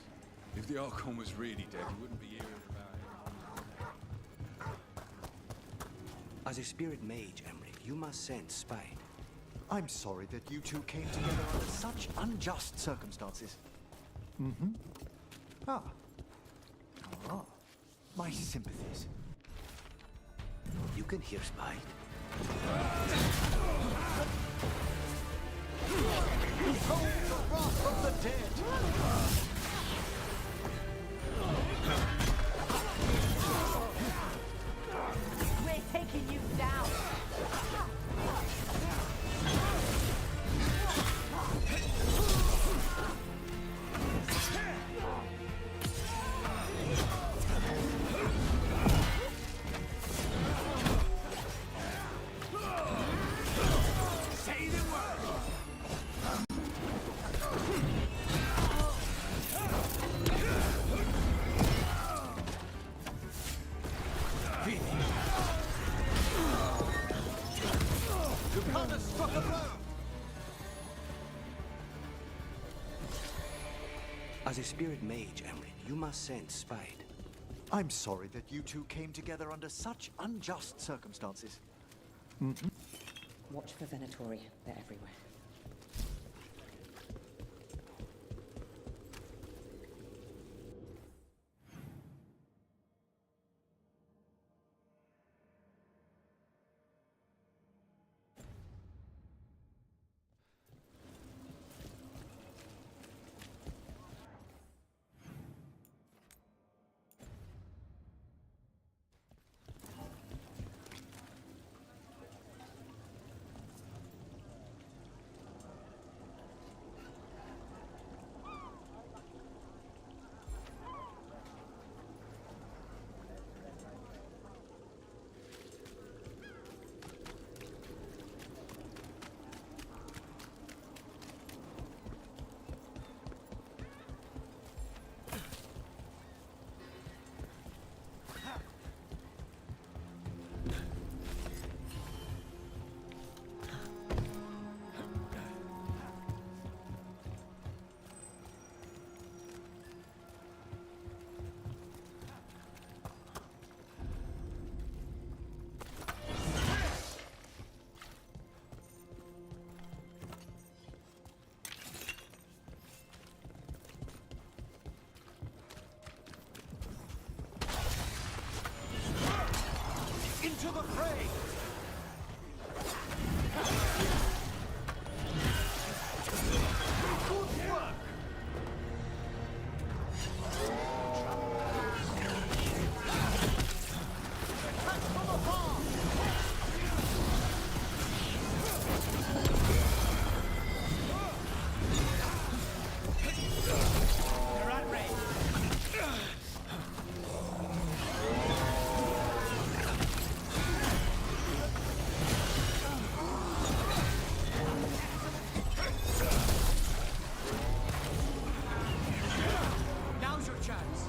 If the Archon was really dead, you wouldn't be hearing about it. As a spirit mage, Emmerich, you must sense spite. I'm sorry that you two came together under such unjust circumstances. Mm-hmm. Ah. Ah. My sympathies. You can hear spite. Behold the wrath of the dead! We're taking you down. Say the word! Lucana struck a blow! As a spirit mage, Emmerich, you must sense spite. I'm sorry that you two came together under such unjust circumstances. Mm-hmm. Watch for Venatori. They're everywhere. Into the fray! Good work! Attack from afar! They're at range. Now's your chance.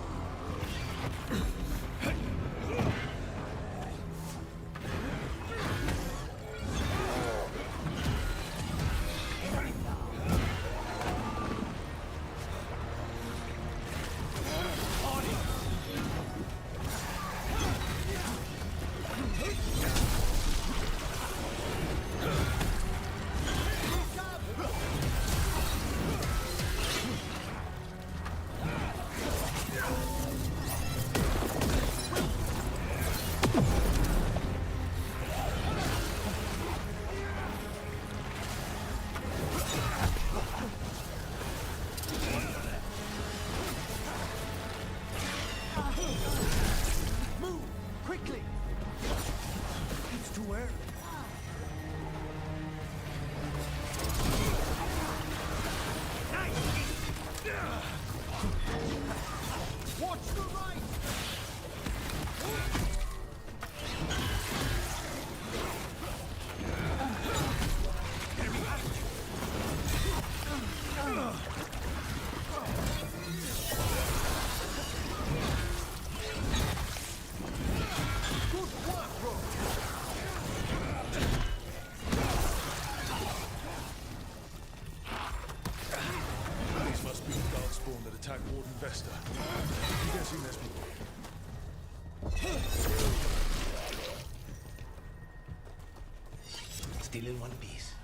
Move! Quickly! It's too early. Watch the right! Good work, bro! These must be the darkspawn that attacked still in one piece.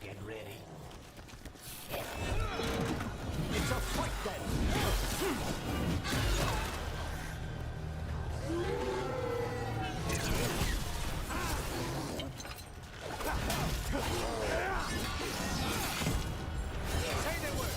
Get ready. It's a fight then! Say the word!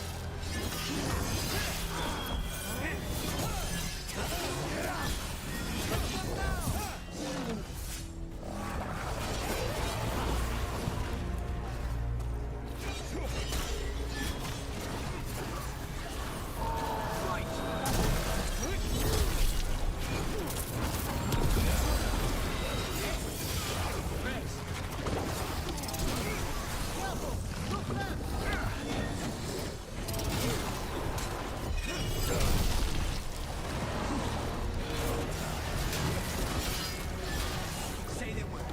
Say the word.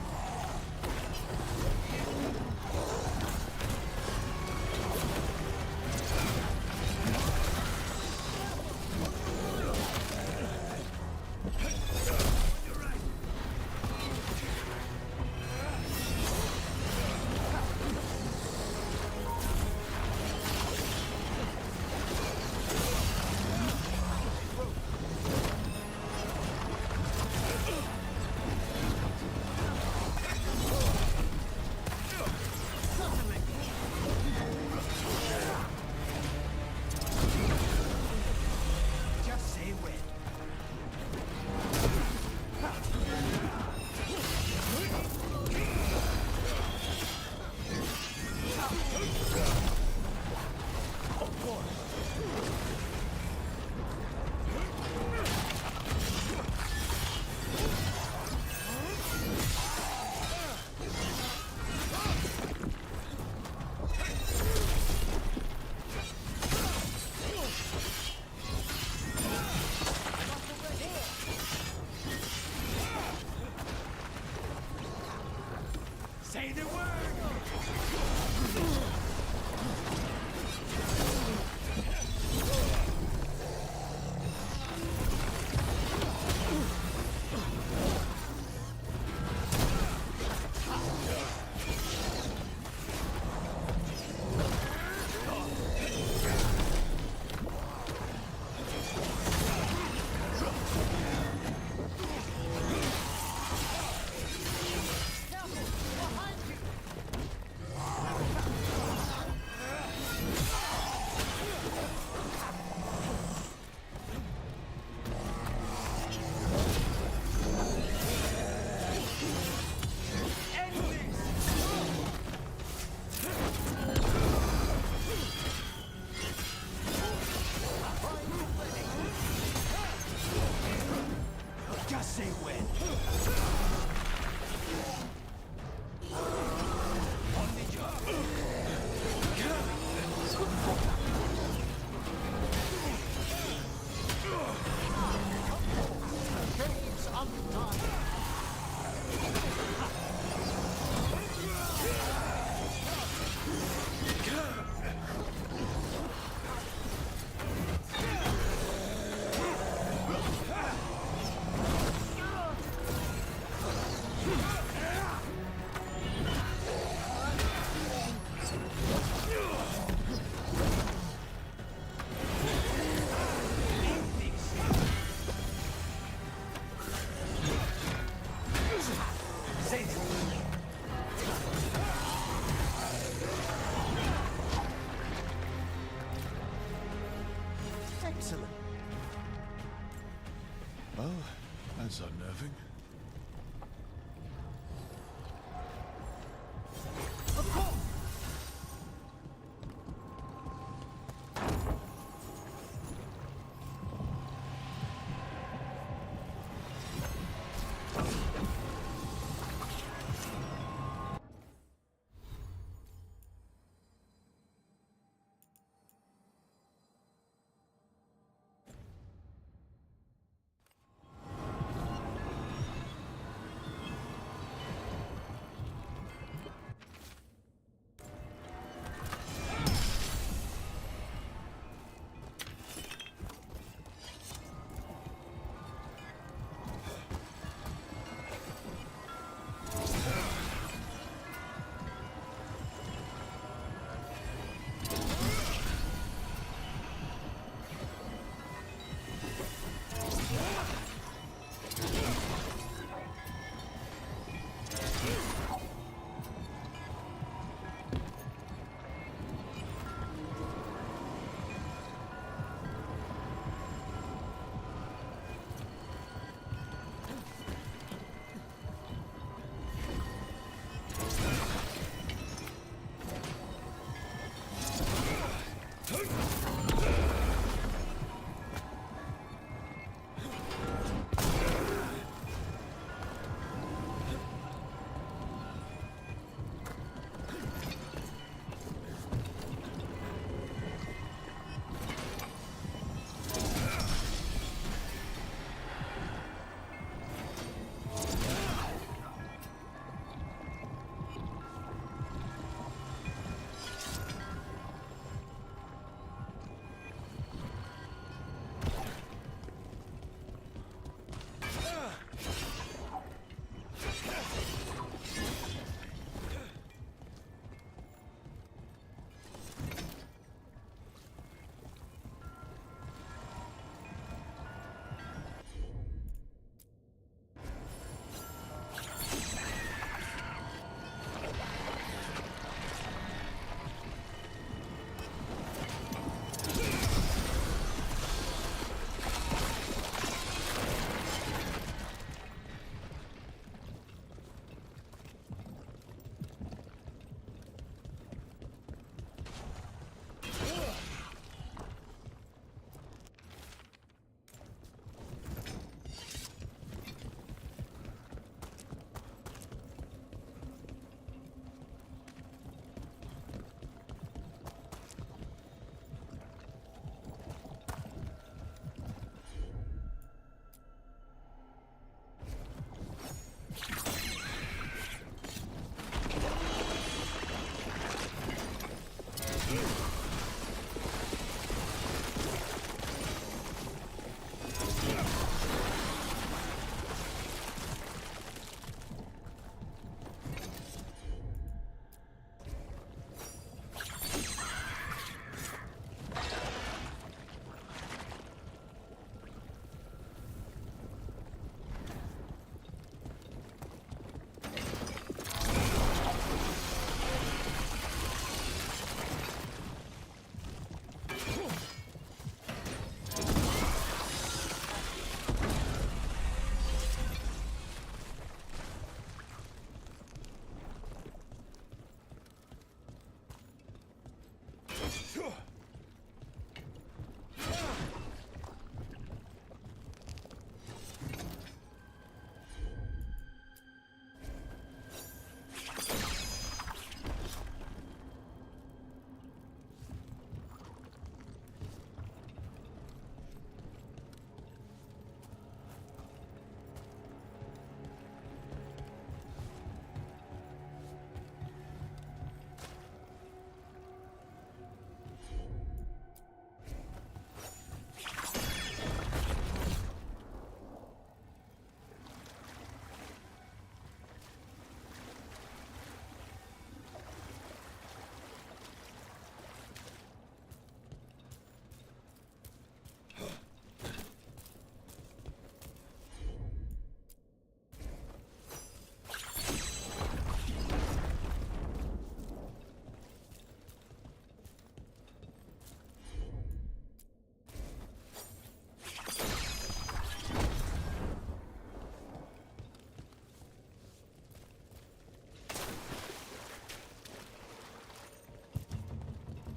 Just say when. Of course. Say the word! Behind you!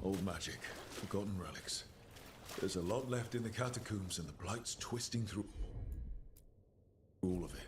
Old magic, forgotten relics. There's a lot left in the catacombs, and the Blight's twisting through all of it.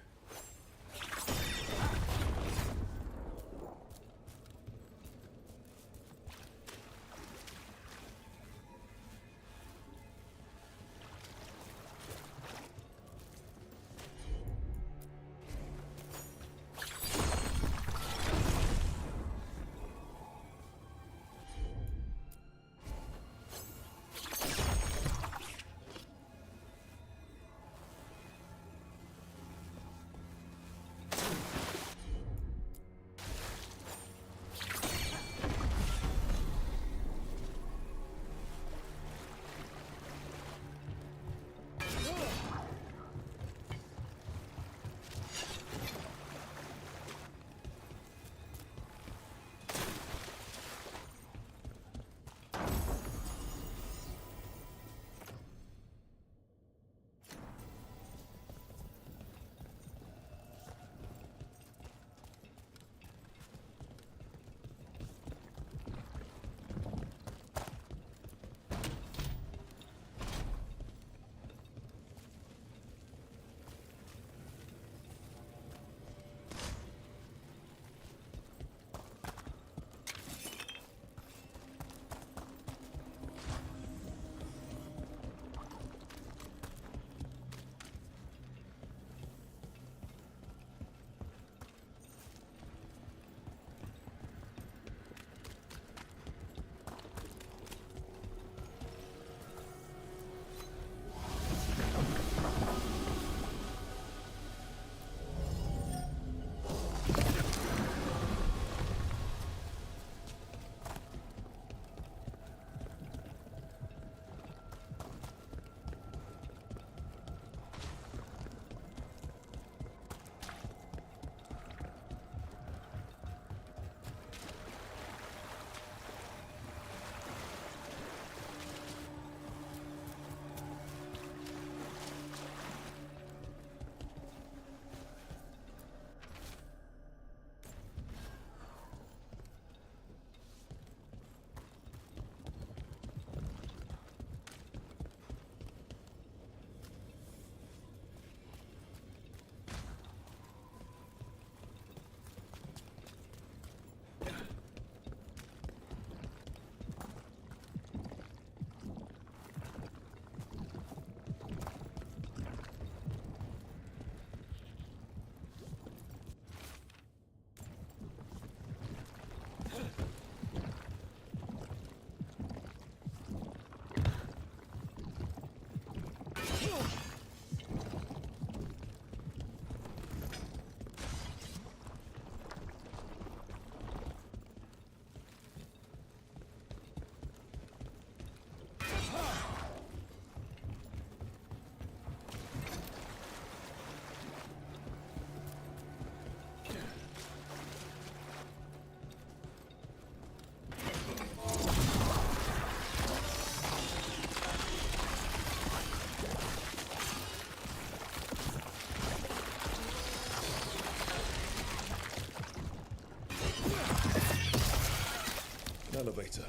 Elevator.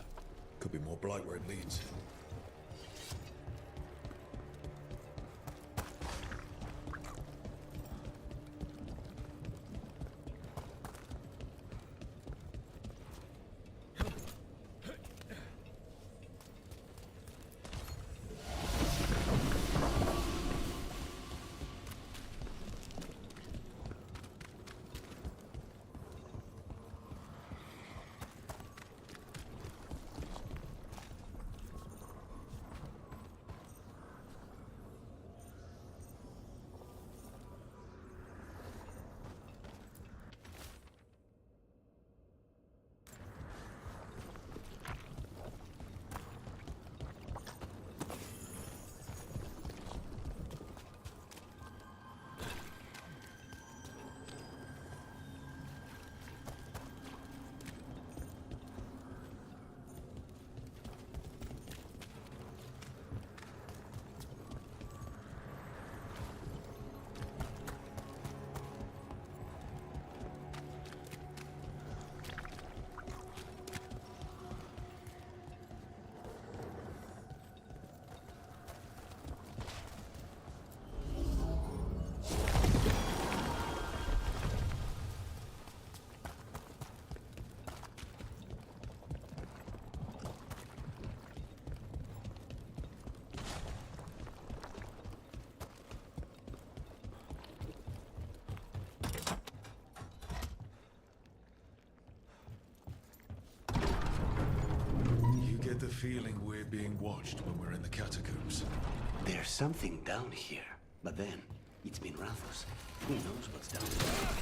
Could be more blight where it leads. feeling we're being watched when we're in the catacombs. There's something down here, but then it's been Rathos. Who knows what's down there?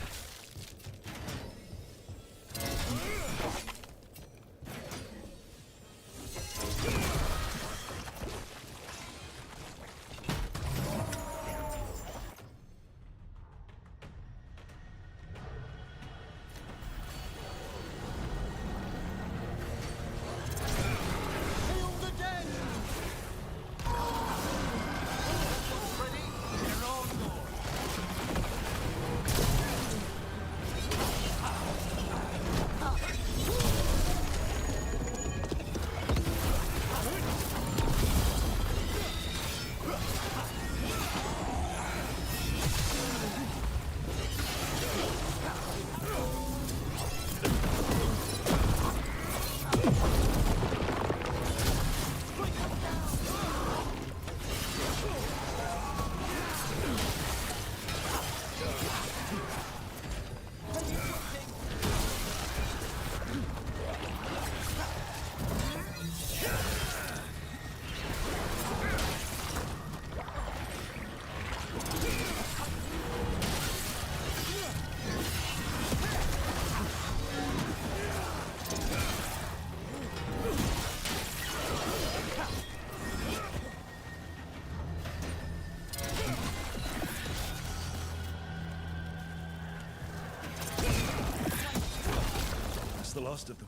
That's the last of them.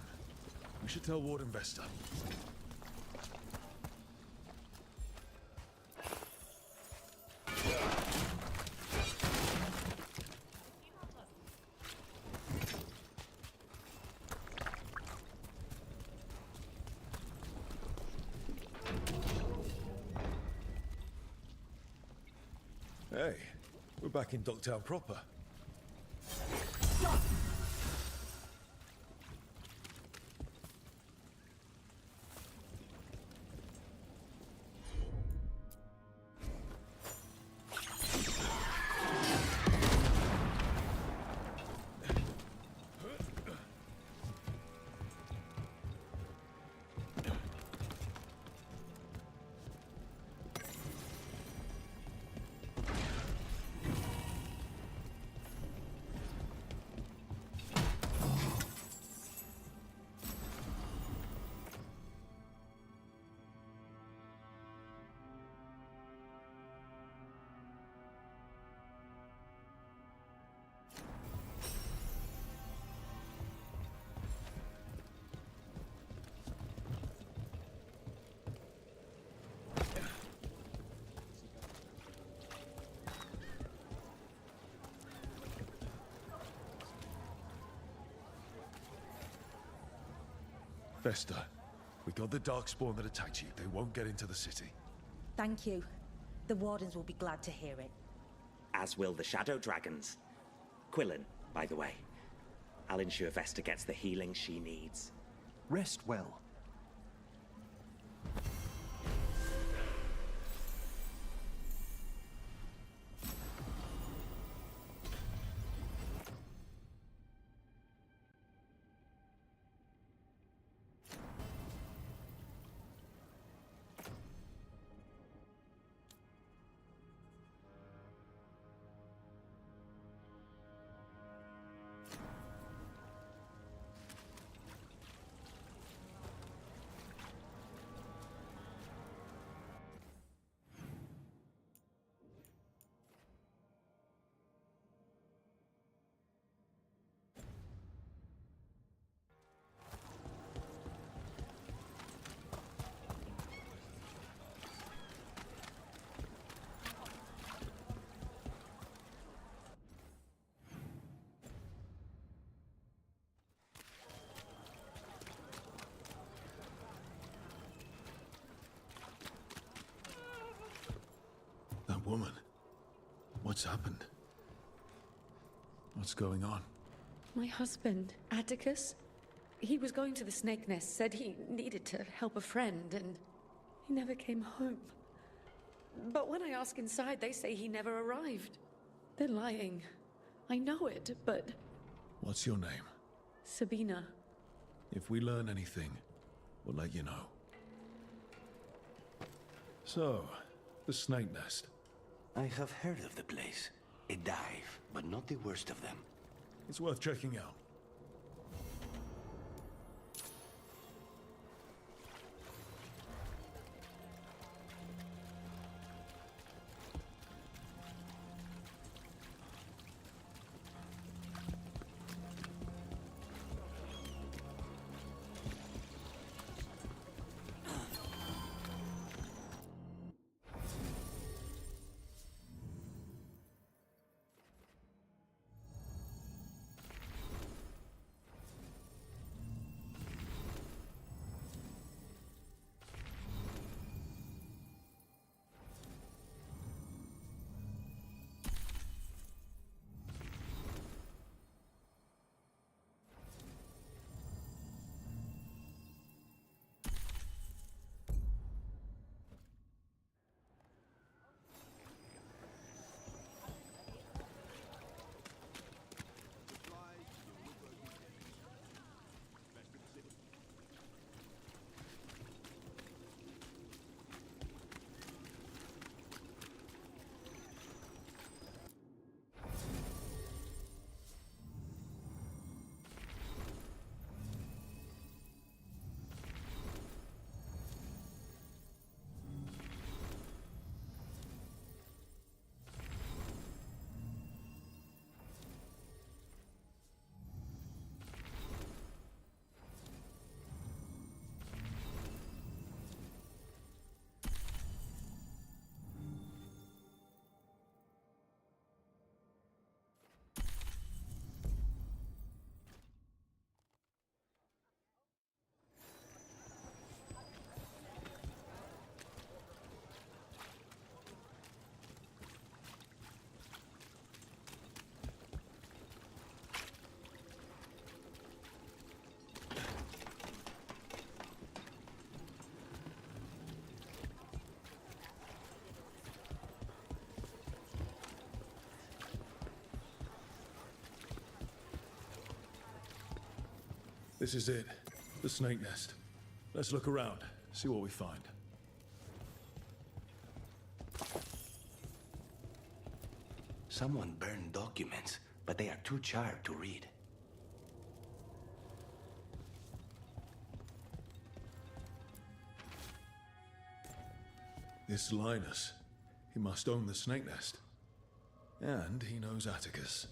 We should tell Warden Vesta. Hey, we're back in Docktown proper. Vesta, we got the Darkspawn that attacked you. They won't get into the city. Thank you. The Wardens will be glad to hear it. As will the Shadow Dragons. Quillen, by the way. I'll ensure Vesta gets the healing she needs. Rest well. That woman. What's happened? What's going on? My husband, Atticus, he was going to the Snake Nest, said he needed to help a friend, and he never came home. But when I ask inside, they say he never arrived. They're lying. I know it, but... What's your name? Sabina. If we learn anything, we'll let you know. So, the snake nest. I have heard of the place. A dive, but not the worst of them. It's worth checking out. This is it. The snake nest. Let's look around, see what we find. Someone burned documents, but they are too charred to read. This Linus, he must own the snake nest. And he knows Atticus.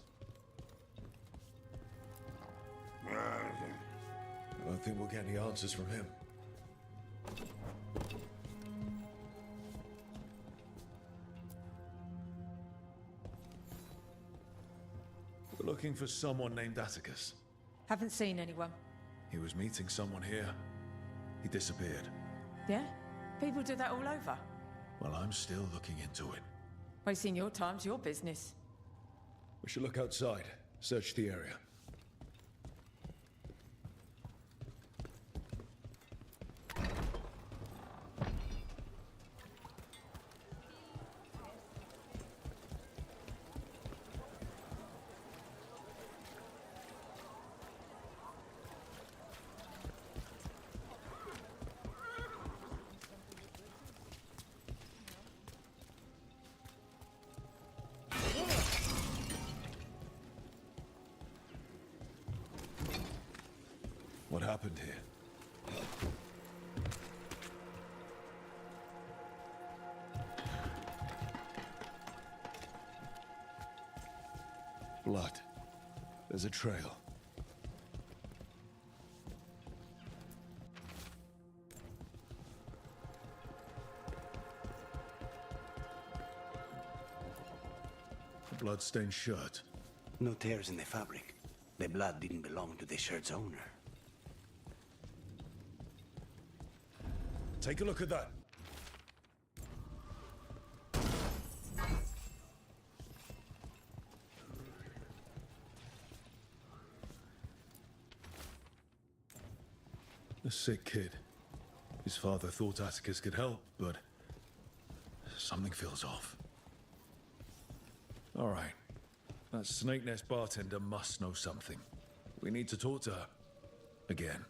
I don't think we'll get any answers from him. We're looking for someone named Atticus. Haven't seen anyone. He was meeting someone here. He disappeared. Yeah? People do that all over. Well, I'm still looking into it. Wasting your time's your business. We should look outside, search the area. What happened here? Blood. There's a trail. A blood-stained shirt. No tears in the fabric. The blood didn't belong to the shirt's owner. Take a look at that. A sick kid. His father thought Atticus could help, but something feels off. All right. That Snake Nest bartender must know something. We need to talk to her. Again.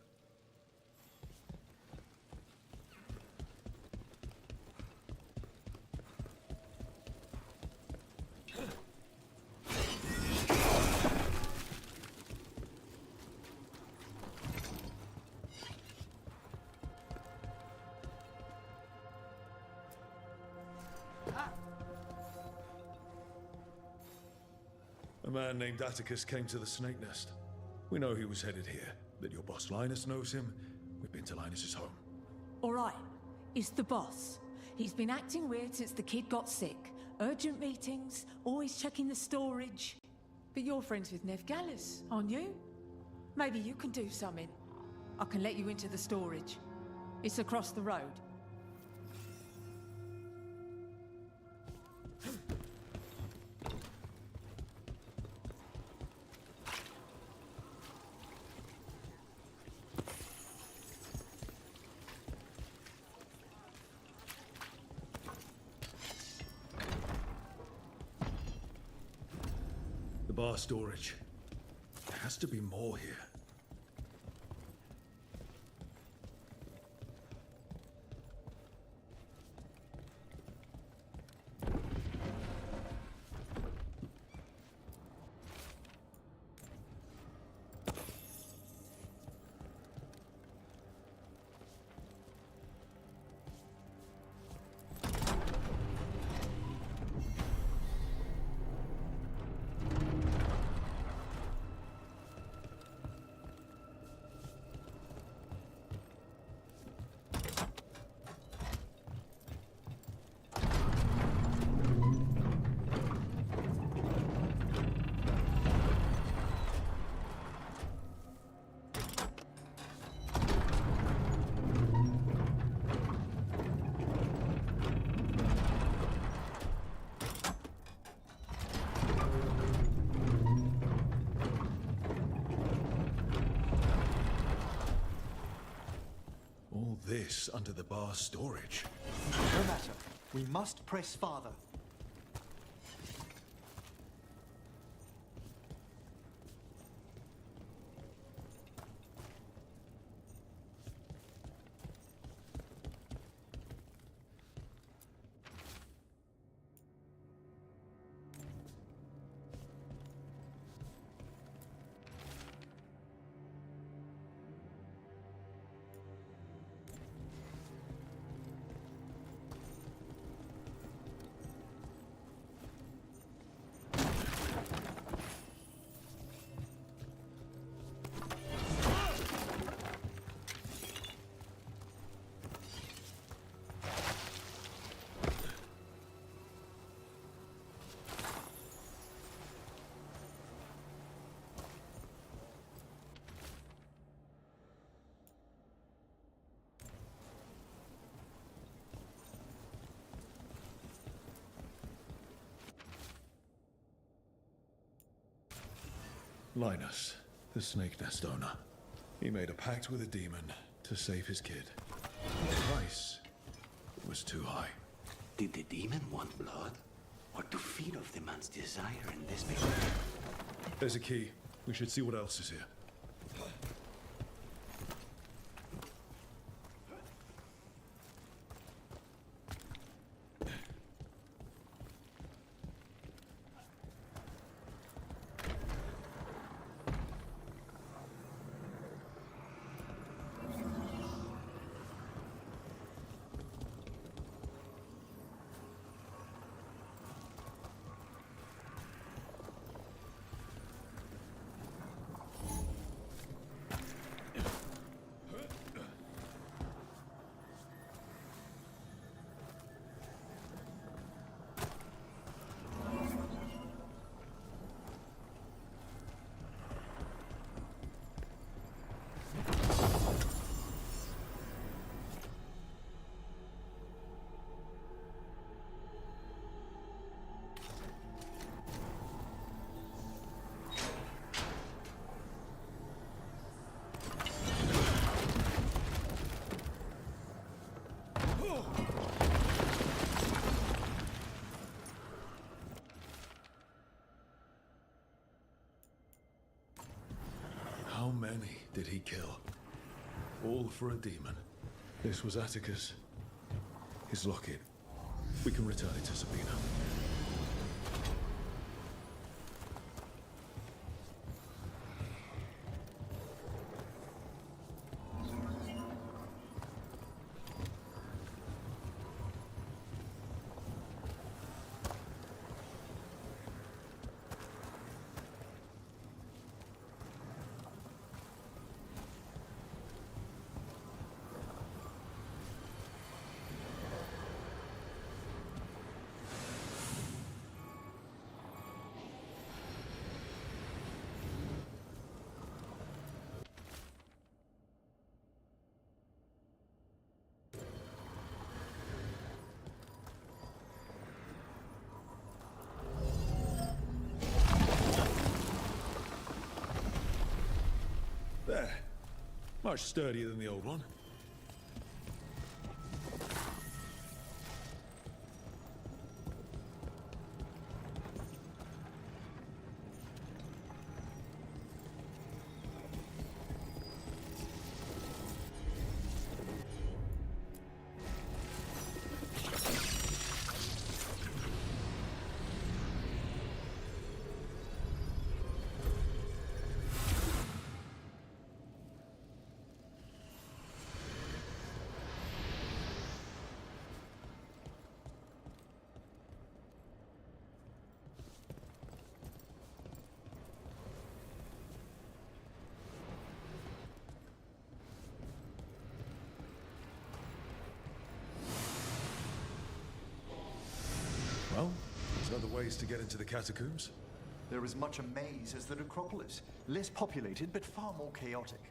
A man named Atticus came to the Snake Nest. We know he was headed here, that your boss Linus knows him. We've been to Linus's home. All right, it's the boss. He's been acting weird since the kid got sick. Urgent meetings, always checking the storage. But you're friends with Nev Gallus, aren't you? Maybe you can do something. I can let you into the storage. It's across the road. The bar storage. There has to be more here. All this under the bar storage. No matter. We must press farther. Linus, the Snake Nest owner. He made a pact with a demon to save his kid. The price was too high. Did the demon want blood? Or to feed off the man's desire in this way? There's a key. We should see what else is here. How many did he kill? All for a demon. This was Atticus. His locket. We can return it to Sabina. Yeah. Much sturdier than the old one. Well, there's other ways to get into the catacombs. They're as much a maze as the necropolis. Less populated, but far more chaotic.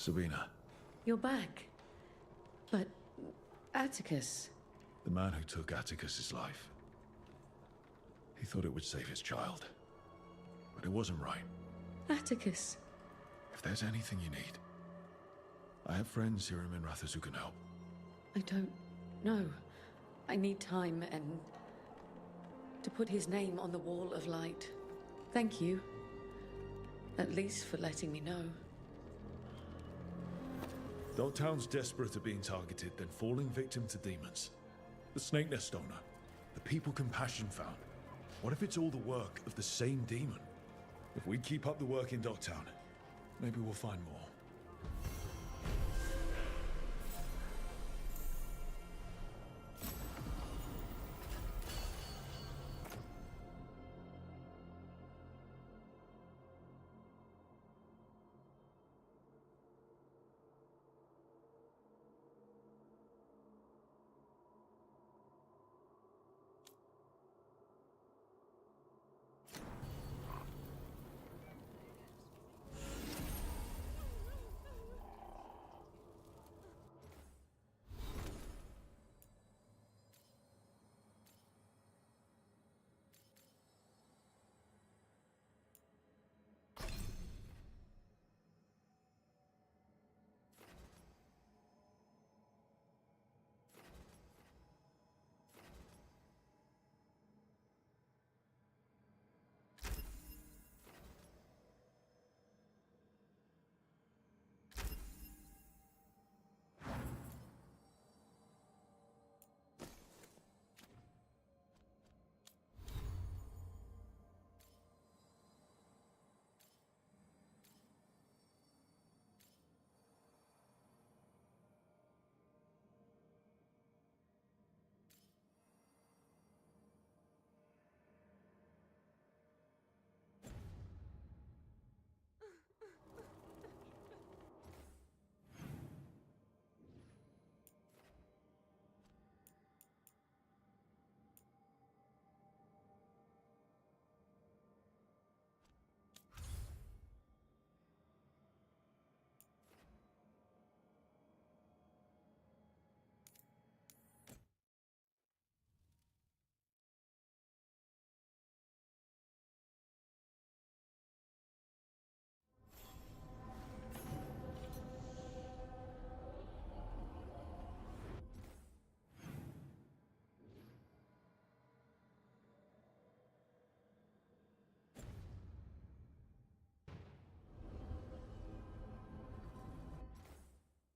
Sabina, You're back. But Atticus. the man who took Atticus's life. He thought it would save his child. But it wasn't right. Atticus. If there's anything you need, I have friends here in Minrathous who can help. I don't know. I need time and to put his name on the wall of light. Thank you. At least for letting me know. Dogtown's desperate at being targeted, then falling victim to demons. The Snake Nest owner, the people Compassion found. What if it's all the work of the same demon? If we keep up the work in Dogtown, maybe we'll find more.